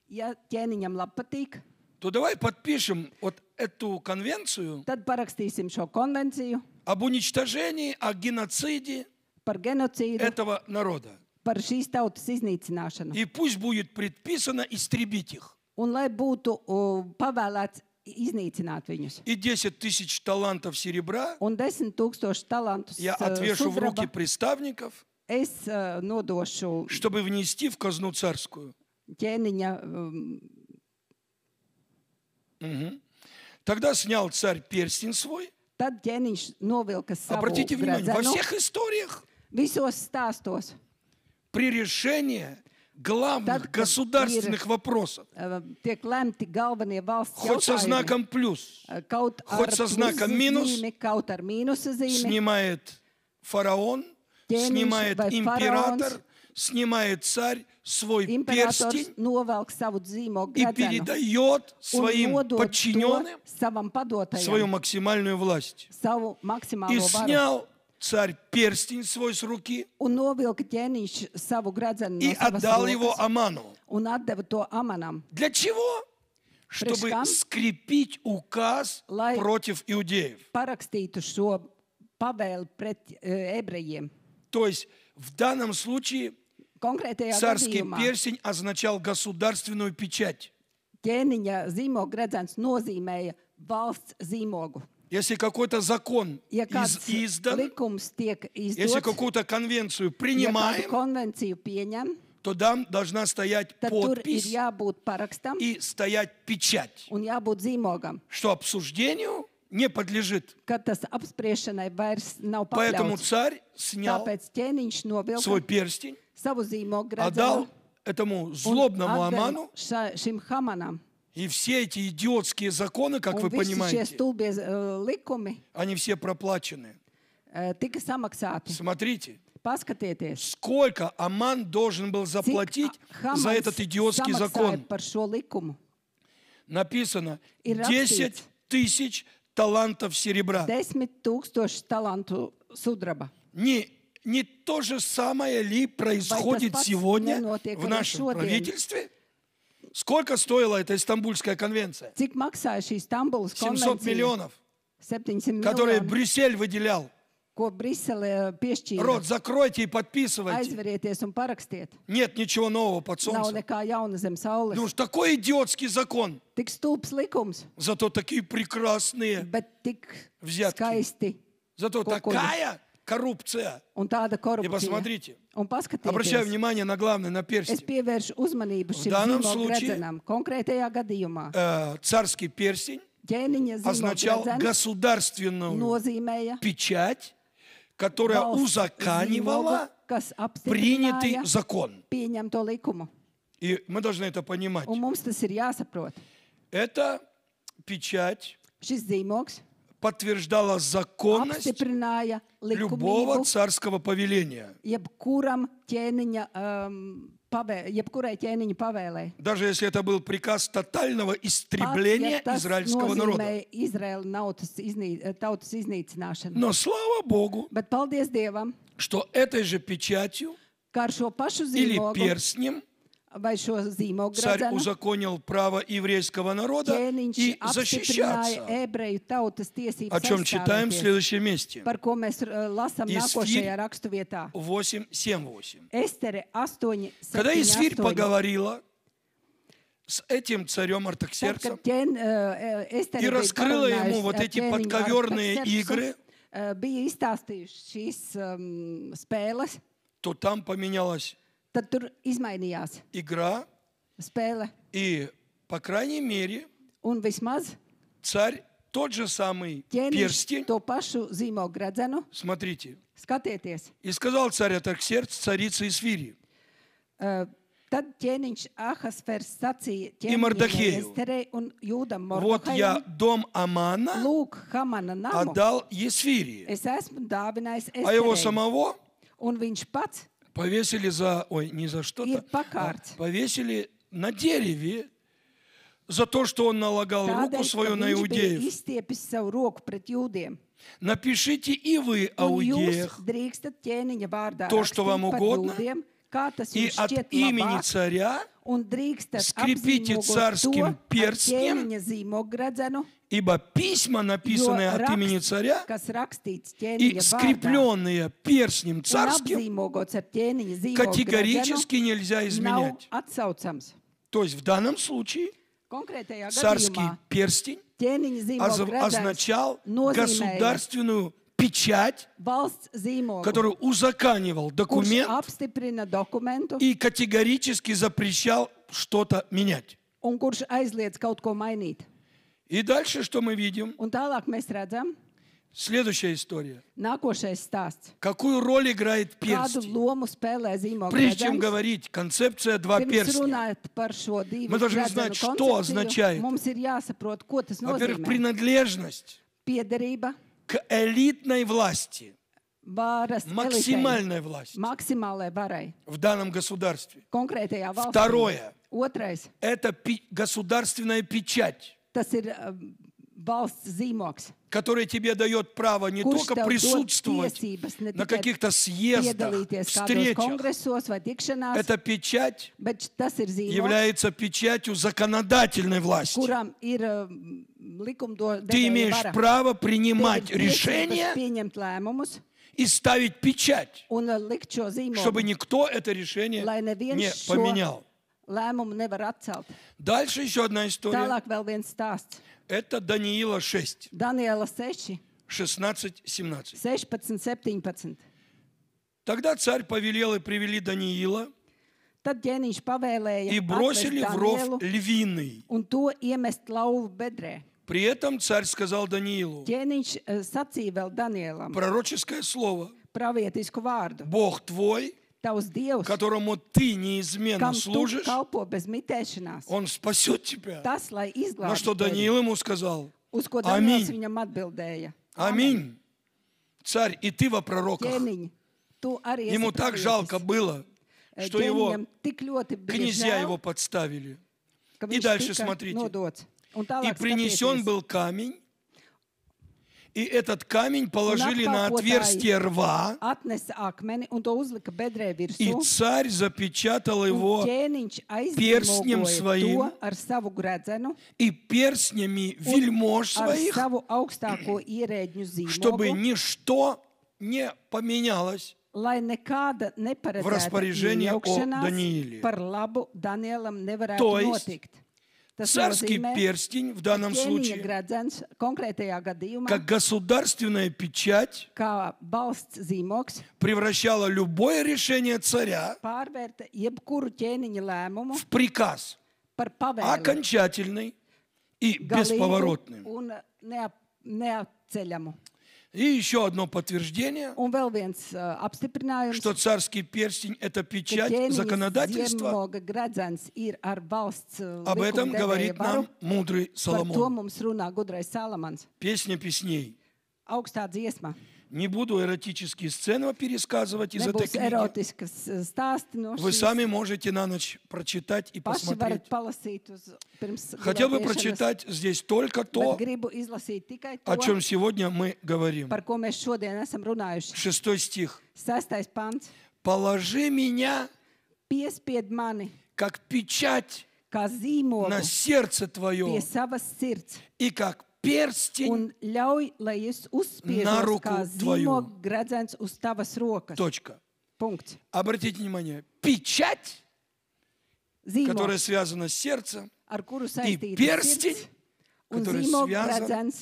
Ja ķēniņam patīk, то давай подпишем вот эту конвенцию tad parakstīsim šo konvenciju об уничтожении, о геноциде par genocīdu этого народа. par šīs tautas iznīcināšanu. И пусть будет предписано истребить их. Un lai būtu pavēlēts iznīcināt viņus. И 10 тысяч талантов серебра Un 10 000 talantus я отвешу в руки sudraba приставников, es nodošu чтобы внести в казну царскую. ķēniņa Тогда снял царь перстень свой. Tad ķēniņš novilka savu Обратите внимание, во gredzenu. всех историях Visos stāstos при решении главных Tad, kad государственных вопросов, tiek lemti galvenie valsts хоть со jautājumi. знаком плюс, Kaut ar хоть со знаком минус, plusa zīmi, kaut ar mīnusa zīmi. снимает фараон, Ķēniņš снимает vai император, faraons, снимает царь свой Imperators перстень novelk savu zīmogu и gredzenu передает un своим nodod подчиненным to savam свою padotajam, максимальную власть. savu И maksimālo varu. снял царь перстень свой с руки Un novilka ķēniņš savu gredzenu и no savas отдал его rokas Аману. un atdeva to Amanam. Для чего? Чтобы kam? скрепить указ Lai- против иудеев. Parakstītu šo pavēli pret ebrejiem. То есть в данном случае Konkrētajā царский gadījumā перстень означал государственную печать. ķēniņa zīmogu gredzens nozīmēja valsts zīmogu. Если какой-то закон Ja kāds издан, likums tiek если izdots, какую-то конвенцию ja kādu принимаем, konvenciju pieņem, то там должна стоять tad tur ir подпись jābūt parakstam и стоять печать, un jābūt zīmogam, что обсуждению не подлежит. kad tas apspriešanai vairs nav Поэтому pakļauts. царь снял Tāpēc ķēniņš novilka свой перстень, savu zīmogu отдал gredzenu этому un злобному atdeva Аману, šim Hamanam. и все эти идиотские законы, как Un вы visi šie понимаете, stulbie likumi они все проплачены. tika samaksāti. Смотрите, Paskatieties, сколько Аман должен был cik заплатить за Hamans этот идиотский samaksāja закон. par šo likumu. Написано Ir 10 тысяч талантов серебра. 10 000 talantu sudraba. Не то же самое ли происходит pats сегодня nenotiek в arī нашем šodien? правительстве? Сколько стоила эта Истамбульская конвенция? Cik maksāja šī Stambulas 700 konvencija? миллионов, 700 которые miljoni, Брюссель выделял. ko Brisele piešķīra. Рот закройте и подписывайте. Aizverieties un parakstiet. Нет ничего нового под Nav солнцем. nekā jauna zem saules. Ну уж такой идиотский закон. Tik stulbs likums, Зато такие прекрасные bet tik Взятки. skaisti Зато Ko- ko- такая коррупция. un tāda И korupcija. посмотрите, Un обращаю paskatieties, внимание на главное, на es перстень. pievēršu uzmanību šim данном zīmogu случае- gredzenam. Konkrētajā gadījumā Царский перстень ķēniņa zīmogu означал gredzens государственную nozīmēja печать, которая valsts узаканивала zīmogu, kas принятый apstiprināja закон. pieņemto likumu. И мы должны это понимать. Un mums tas ir jāsaprot. Эта печать Šis zīmogs подтверждала законность apstiprināja любого likumību царского повеления. jebkurai ķēniņa pavēlē. Даже если это был приказ тотального истребления tas израильского народа. nozīmē Izraēla tautas iznīcināšanu. Но слава Богу, Bet paldies Dievam, что этой же печатью ka ar šo pašu или zīmogu перстнем vai šo zīmogu царь gredzenu узаконил право еврейского народа ķēniņš и apstiprināja защищаться, ebreju tautas tiesības о чем читаем в aizstāvēties, следующем месте. par ko mēs lasām Исфирь nākošajā rakstuvietā. 8:7-8. Estere 8, Когда 7, Исфирь 8. поговорила с этим царем Tad, Артаксерцем kad Estere и bija раскрыла parunājusi ему вот ar эти ķēniņu подковерные Artakserksu, игры, bija izstāstījuši šīs spēles, то там поменялась tad tur izmainījās игра, spēle. и, по крайней мере, Un vismaz царь тот же самый ķēniņš перстень, to pašu zīmogu gredzenu, смотрите, skatieties, и сказал царь Артаксерц царице Исфири: tad ķēniņš Ahasfers sacīja Mardahēju. ķēniņai Esterei un Jūdam вот я Mordokajam, дом Амана lūk, Hamana namu, отдал Есфирии, es esmu dāvinājis а его Esterei, самого un viņš pats повесили за, ой, не за что-то, Ir pakārts. повесили на дереве за то, что он налагал руку tādēļ, свою ka на viņš bija иудеев. izstiepis savu roku pret jūdiem. Напишите и вы о Un jūs иудеях drīkstat ķēniņa vārdā To, что rakstīt вам par угодно, jūdiem, kā tas И jums от šķiet имени labāk, царя un drīkstat скрепите apzīmogot царским to ar перстнем, ķēniņa zīmogredzenu, ибо письма, jo написанные от имени raksts, царя, kas rakstīts и ķēniņa vārdā, скрепленные перстнем un царским, apzīmogots ar ķēniņa zīmogredzenu, категорически нельзя nav изменять. atsaucams. То есть в данном случае Konkrētajā царский gadījumā перстень ķēniņa zīmogredzens означал nozīmēja государственную печать, valsts zīmogu, который узаконивал kurš документ apstiprina dokumentu и категорически запрещал что-то менять. un kurš aizliedz kaut ko mainīt. И дальше что мы видим? Un tālāk mēs redzam, Следующая история. nākošais stāsts. Какую роль играет Kādu перстень? lomu spēlē Прежде чем zīmogredzens? говорить, концепция два Pirms перстня. runāt par šo divu Мы должны gredzenu знать, что koncepciju, означает. mums ir jāsaprot, ko tas Во-первых, nozīmē. принадлежность Piederība, к элитной власти, varas elitei, максимальной власти maksimālai varai, в данном государстве. konkrētajā valstī. Второе. Otrais, Это государственная печать, tas ir valsts zīmogs, которая тебе дает право не kurš только tev dod присутствовать tiesības ne на tikai каких-то съездах, piedalīties kādos встречах. kongresos vai tikšanās, Эта печать bet tas ir zīmogs, является печатью законодательной власти. kuram ir Ты likumdevēja имеешь vara. право Tev принимать ir tiesības решения pieņemt lēmumus и ставить печать, un likt šo чтобы zīmogu, никто это решение lai neviens не šo поменял. lēmumu nevar atcelt. Дальше еще одна история. Tālāk vēl viens stāsts. Это Даниила 6, Daniela 6, 16-17. 16, 17. Тогда царь повелел и привели Даниила Tad ķēniņš pavēlēja и бросили atvest в ров Danielu львиный. un to iemest lauvu bedrē. При этом царь сказал Даниилу Ķēniņš sacīja vēl Danielam пророческое слово. pravietisku vārdu. Бог твой, Tavs Dievs, которому ты неизменно kam tu служишь, kalpo bez mitēšanās, он спасет тебя. tas, lai На что izglābtu tevi. Даниил ему сказал: Uz ko Аминь. Daniels viņam atbildēja. Аминь. Царь, и ты во пророках. Ķēniņ, tu arī esi Ему так pravietis. жалко было, что его Ķēniņam tik ļoti bija князья žēl, его подставили. ka И viņš дальше tika смотрите. nodots. Un И tālāk принесен skatieties. был камень, и этот камень положили на apkalpotāji отверстие рва, Atnesa akmeni un to uzlika bedrē и virsū. царь запечатал Un его ķēniņš перстнем aizzīmogoja своим, to ar savu gredzenu и перстнями un вельмож ar своих, savu augstāko ierēģņu чтобы zīmogu, ничто не поменялось lai nekāda в neparedzēta распоряжение о iejaukšanās Данииле. par labu Danielam nevarētu То есть notikt. Tas Царский nozīmē, перстень в данном ķēniņa случае, gredzens konkrētajā gadījumā, как государственная печать, kā valsts zīmogs, превращала любое решение царя pārvērta jebkuru ķēniņa lēmumu в приказ par pavēli. окончательный и Galīgu бесповоротным. un neatceļamu. И еще одно подтверждение, Un vēl viens apstiprinājums, что царский перстень – это ka печать ķēniņa законодательства. zīmoga gredzens ir ar valsts Об этом likumdevēja говорит varu. нам мудрый Par to Соломон. mums runā gudrais Salamans. Песня песней. Augstā dziesma. Не буду эротические сцены пересказывать из этой Nebūs книги. erotiskas stāsti no Вы šīs. сами можете на ночь прочитать и Paši посмотреть. varat palasīt uz pirms Хотел бы gulēšanas, прочитать здесь только bet то, gribu izlasīt tikai о to, чем сегодня мы говорим. par ko mēs šodien esam runājuši. 6 стих. 6. pants. «Положи меня, Piespied mani как печать kā zīmogu на сердце pie твое, savas sirds и как перстень». un ļauj, lai es Na uzspiežos ruku kā tvoju. zīmogu gredzens uz tavas rokas. Точка. Punkts. Обратите внимание, печать, которая Zīmogs, связана с сердцем, ar kuru и saistīta перстень, sirds, un который zīmogu связан gredzens,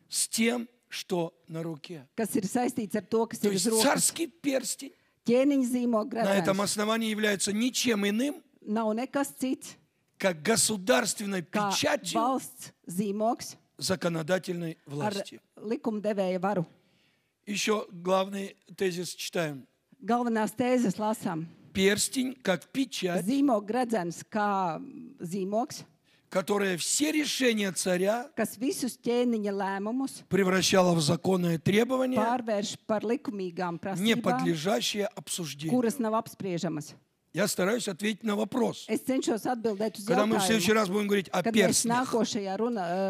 с тем, что на руке. kas ir saistīts ar to, kas То ir есть uz rokas. царский перстень Ķēniņa zīmogu на этом gredzens основании является ничем иным, nav nekas cits как государственной kā печатью valsts zīmogs законодательной ar власти. likumdevēja varu. Еще главный тезис читаем. Galvenās tēzes lasām. Перстень как печать, Zīmogu gredzens kā zīmogs, которая все решения царя kas visus ķēniņa lēmumus превращала в законное требование, pārvērš par likumīgām не prasībām, подлежащее обсуждению. kuras nav apspriežamas. Я стараюсь ответить на вопрос. Es cenšos atbildēt uz Когда мы в следующий jautājumu. раз будем говорить о Kad mēs перстнях, nākošajā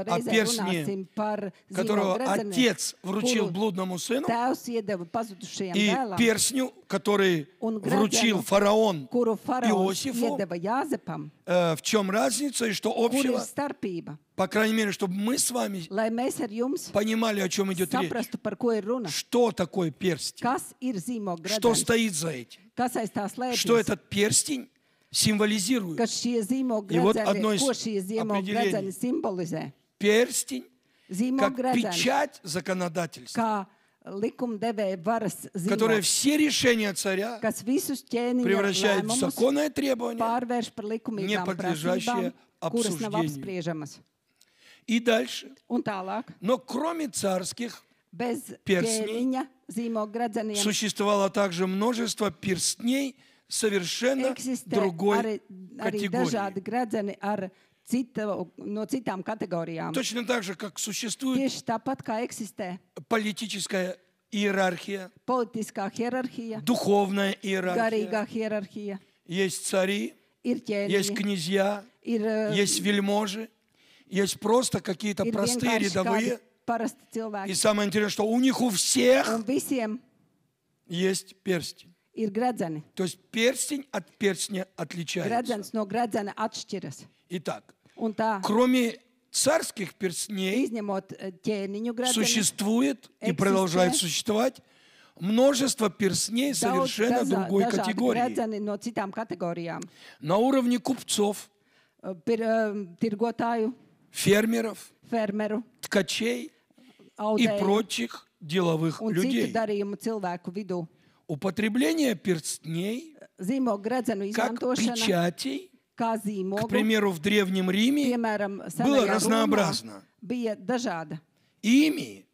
reizē перстне, runāsim par которого zīmogu отец gredzeni, вручил kuru блудному сыну, tēvs iedeva pazudušajam и dēlam, перстню, который un вручил gredzenu, фараон kuru faraons Иосифу, iedeva Jāzepam, в чем разница и что kur ir общего, starpība, по крайней мере, чтобы мы с вами lai mēs ar jums понимали, о чем идет речь. saprastu, par ko ir runa. Что такое перстень? Kas ir zīmogu Что gredzens? стоит за этим? Kas aiz tā Что slēpjas? этот перстень символизирует? Kas šie zīmogu И вот одно gredzeni, из ko šie zīmogu определений. gredzeni simbolizē? Перстень Zīmogu как gredzens, печать законодательства, kā likumdevēja varas которая zīmogs, все решения царя kas visus ķēniņa превращает в lēmumus законное требование pārvērš par не likumīgām подлежащее prasībām, kuras nav обсуждению. apspriežamas. и дальше. Un tālāk, Но кроме царских bez Перстней ķēniņa zīmogu gredzeniem существовало также множество перстней совершенно eksistē другой arī категории. dažādi gredzeni no citām kategorijām. Точно так же, как существует Tieši tāpat kā eksistē политическая иерархия, politiskā hierarhija, духовная иерархия, garīgā hierarhija, есть цари, ir есть ķēniņi, князья, ir, есть вельможи, есть просто какие-то ir простые vienkārši рядовые. kādi parasti И cilvēki. самое интересное, что у них у всех Un visiem есть перстень. ir gredzeni. То есть перстень от перстня отличается. Gredzens no gredzena atšķiras. Итак, Un tā, кроме царских перстней, izņemot ķēniņu gredzenu, существует и Экзистē. продолжает существовать множество перстней daudz совершенно другой dažādi категории. gredzeni no citām kategorijām. На уровне купцов, Tirgotāju, фермеров, fermeru, ткачей и audēju прочих деловых un citu людей. darījumu cilvēku vidū. Употребление перстней Zīmogu gredzenu как izmantošana печатей, kā к zīmogu, примеру, в Древнем Риме, piemēram, было senajā Romā разнообразно. bija dažāda. Ими,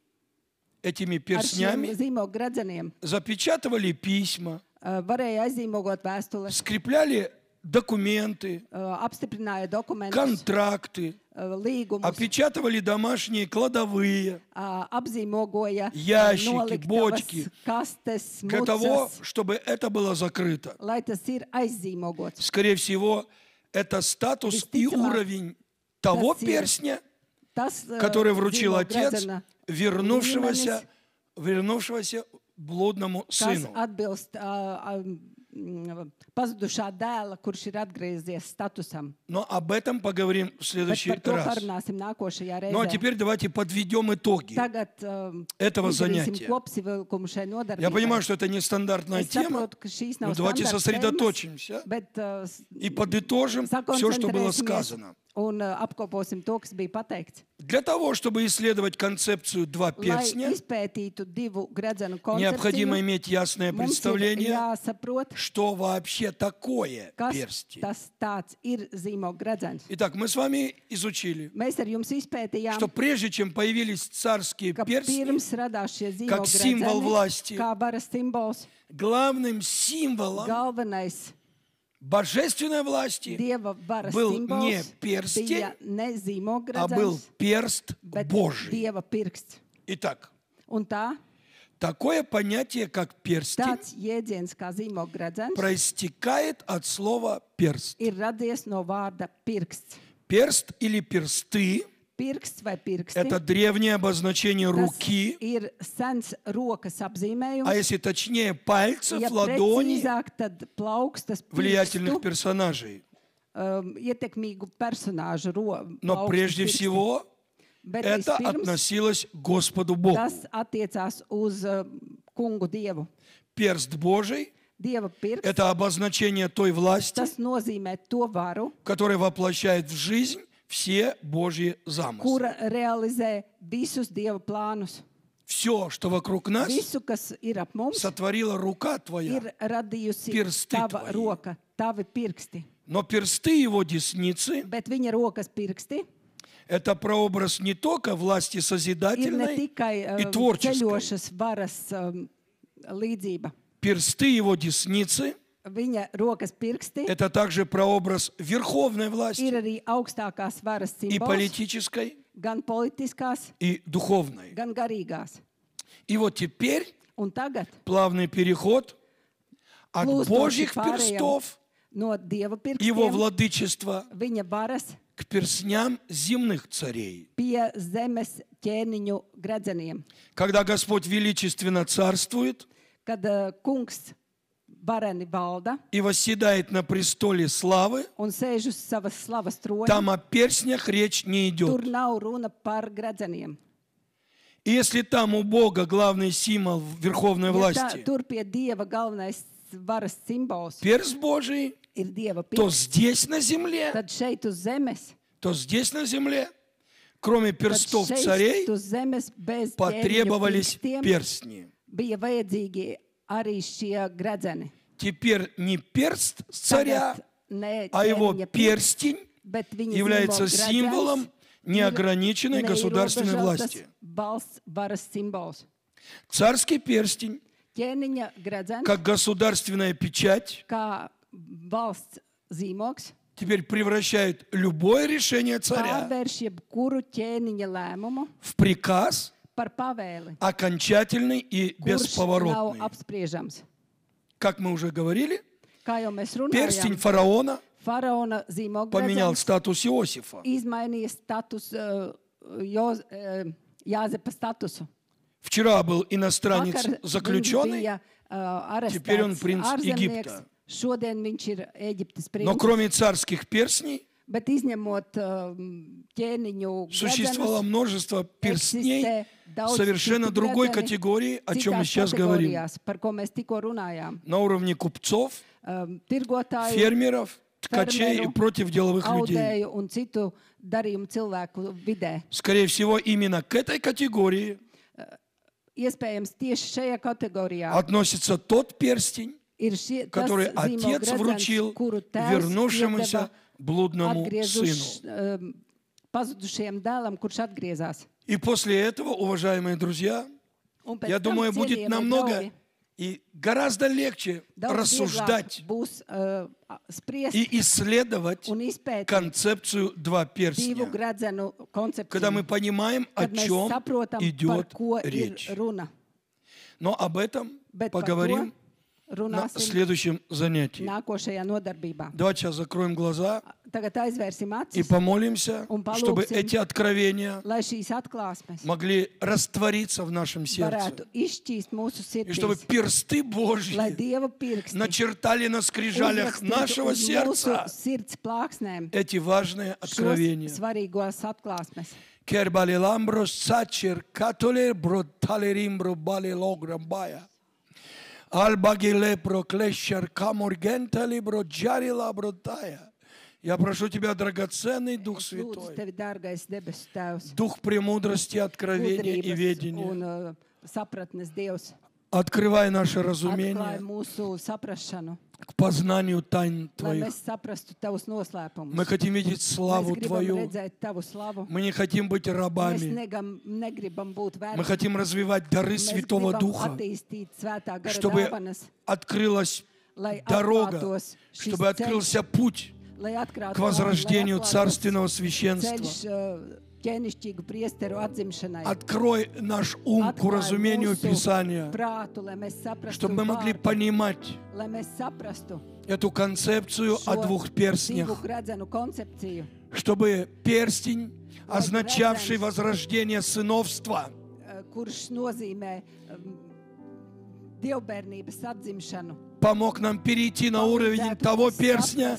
этими Ar šiem перстнями, zīmogu gredzeniem запечатывали письма, varēja aizīmogot vēstules, скрепляли документы, apstiprināja dokumentus, контракты, līgumus, опечатывали домашние кладовые apzīmogoja Ящики, noliktavas, бочки. kastes, для того, mucas, чтобы это было закрыто. lai tas ir aizzīmogots. Скорее всего, это статус и Действительно, уровень того tas ir перстня, Tas, который вручил zīmogu отец gredzena вернувшегося блудному kas сыну. atbilst pazudušā dēla, kurš ir atgriezies statusam. Но об этом поговорим в Bet следующий par to раз. parunāsim nākošajā Ну а reizē. теперь давайте подведем итоги. Tagad этого izdarīsim занятия. kopsavilkumu šai nodarbībai. Я понимаю, что это нестандартная Es тема, saprotu, ka šīs но nav давайте standarta сосредоточимся tēmas, bet и подытожим все, что было sakoncentrēsimies сказано. un apkoposim to, kas bija pateikts. Для того, чтобы исследовать концепцию «два Lai перстня», izpētītu divu gredzenu необходимо koncepciju, иметь ясное mums ir представление, jāsaprot, что вообще такое kas перстень. tas tāds ir zīmogu gredzens. Итак, мы с вами изучили, Mēs ar jums izpētījām, что прежде чем появились царские ka перстни, pirms radās šie как zīmogu символ gredzeni, власти, kā varas simbols, главным символом galvenais божественной власти Dieva varas был simbols не перстень, bija ne zīmogu а был gredzens, перст bet Божий. Dieva pirksts. Итак, Un tā, такое понятие, как перстень, tāds jēdziens kā zīmogu gredzens проистекает от слова перст. ir radies no vārda pirksts. Перст или персты Pirksts vai – pirksti, это древнее обозначение tas руки, ir sens rokas apzīmējums. а если точнее пальцев, Ja ладоней precīzāk, tad plaukstas влиятельных pirkstu, персонажей. Ietekmīgu personāžu Но plaukstas прежде pirksti. всего Bet это vispirms относилось к Господу Богу. tas attiecās uz kungu Dievu. Перст Божий Dieva – pirksts, это обозначение той власти, tas nozīmē to varu, которая воплощает в жизнь все Божьи замыслы. kura realizē visus Dieva plānus. Все, что вокруг нас, Visu, kas ir ap mums, сотворила рука твоя. ir radījusi Pirsti tava tvoji. roka, tavi pirksti. Но персты его десницы Bet viņa rokas pirksti – это прообраз не только власти ir ne созидательной tikai и творческой. ceļošas varas līdzība. Персты его десницы Viņa rokas pirksti – это также прообраз верховной ir власти arī augstākās varas и simbols, политической, gan politiskās, и духовной. gan garīgās. И вот теперь Un tagad плавный переход от plūstoši Божьих pārējām перстов no Dieva Его pirkstiem, владычества viņa varas к перстням земных царей. pie zemes ķēniņu gredzeniem. Когда Господь величественно царствует Kad kungs vareni valda и восседает на престоле славы, un sēž uz savas slavas troņa, там о перстнях речь не tur идет. nav runa par gredzeniem. И если там у Бога главный символ верховной Ja власти, tur pie Dieva galvenais varas simbols перст Божий, ir Dieva то pirksts, здесь на земле, tad šeit uz zemes, кроме tad перстов šeit царей, uz zemes bez ķēniņu потребовались pirkstiem перстни. bija vajadzīgi arī šie gredzeni. Теперь не перст царя, Tagad ne а его ķēniņa pirksts, перстень bet viņa является zīmola символом gredzens неограниченной ir государственной neierobežotas власти. valsts varas simbols. Царский перстень, Ķēniņa gredzens, как государственная печать, kā valsts zīmogs, теперь превращает любое решение царя pārvērš jebkuru ķēniņa lēmumu в приказ, par pavēli, окончательный и kurš nav бесповоротный. apspriežams. Как мы уже говорили, Kā jau mēs перстень runājām, фараона faraona zīmoga поменял gredzens статус Иосифа. izmainīja status, Jāzepa statusu. Вчера был иностранец Vakar viņš заключенный, bija Теперь он arestēts принц ārzemnieks, Египта. šodien viņš ir Ēģiptes но princis, кроме царских перстней bet izņemot ķēniņu существовало gredzenus, множество перстней eksistē daudz совершенно citu другой gredzeni, категории, о чем мы citās сейчас говорим. kategorijās, par ko mēs tikko runājām. На уровне купцов, Tirgotāju, фермеров, ткачей и fermeru, против деловых людей. audēju un citu darījumu cilvēku vidē. Скорее всего, именно к этой категории Iespējams, tieši šajā kategorijā относится тот перстень, ir tas который отец zīmola вручил gredzens, kuru tēvs вернувшемуся iedeva блудному сыну. pazudušajam dēlam, kurš atgriezās. И после этого, уважаемые друзья, Un pēc я tam, думаю, будет cienījamie намного draugi, и гораздо легче daudz рассуждать vieglāk būs spriest и исследовать un izpētīt концепцию «два divu перстня», gredzenu когда мы koncepciju, понимаем, о kad mēs чем saprotam, par идет ko ir речь. runa. Но об этом Bet par поговорим to на runāsim следующем занятии. nākošajā nodarbībā. Давайте сейчас закроем глаза Tagad aizvērsim и acis, помолимся, Un palūksim. чтобы эти откровения lai šīs atklāsmes могли раствориться в нашем сердце. varētu izšķīst mūsu И чтобы sirdīs, персты lai Божьи Dieva pirksti начертали на скрижалях uzrakstītu нашего uz mūsu сердца sirds plāksnēm эти важные šos откровения. svarīgos atklāsmes. Кербалиламброс сачер католер броталеримбро балилограмбая. Альбагиле проклещер камургентали броджарила бротая. Я прошу Тебя, драгоценный Дух Es lūdzu Святой, tevi, dārgais debesu Tēvs, Дух премудрости, откровения и gudrības ведения, un sapratnes Dievs, открывай наше atklāj разумение mūsu saprašanu, к познанию тайн lai Твоих. mēs saprastu Tavus noslēpumus. Мы хотим видеть Mēs славу gribam Твою. redzēt Tavu slavu. Мы не хотим быть Mēs рабами. negribam būt Мы vergi. хотим развивать дары Mēs Святого gribam Духа, attīstīt svētā gara чтобы dāvanas, открылась lai дорога, atklātos šis чтобы ceļš, открылся путь lai atklātu к возрождению lai atklātos царственного священства. ceļš ķēnišķīgu priesteru atzimšanai. Открой наш ум к Atklāj уразумению mūsu Писания, prātu, lai mēs saprastu чтобы мы могли vārdu, понимать lai mēs saprastu эту концепцию о šo двух divu перстнях, gredzenu koncepciju, чтобы перстень, означавший возрождение сыновства, kurš nozīmē dievbērnības atzimšanu. помог нам перейти на уровень того перстня,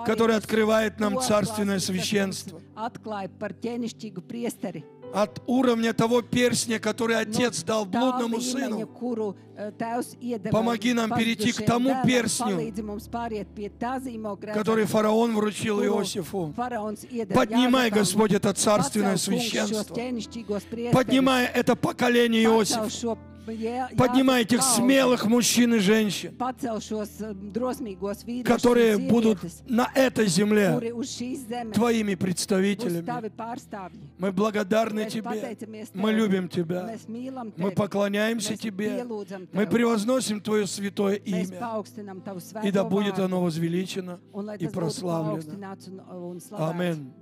который открывает нам царственное священство. Atklāja par ķēnišķīgu priesteri. От уровня того перстня, который Отец дал блудному сыну. Kuru tēvs iedeva Помоги нам перейти к pazudušajam тому dēlam, перстню, palīdzi mums pāriet pie tā zīmoga который gredzena, фараон вручил kuru Иосифу. faraons iedeva Поднимай, Jāzepam. Господь, это царственное Pacel, kungs, šos священство. ķēnišķīgos priesteris. Поднимай это поколение Pacel Иосифа. šo Поднимай этих Jāzepa смелых мужчин и женщин, Pacel šos drosmīgos vīriešus которые un будут sievietes, на этой земле kuri uz šīs zemes Твоими būs представителями. tavi pārstāvji. Мы благодарны Mēs Тебе. pateicamies Мы Tev. любим Тебя. Mēs mīlam Мы Tevi. поклоняемся Mēs Тебе. pielūdzam Мы Tev. превозносим Твое святое Mēs имя. paaugstinam Tavu И да svēto будет vārdu. оно возвеличено Un lai и tas būtu прославлено. paaugstināts un slavēts. Аминь.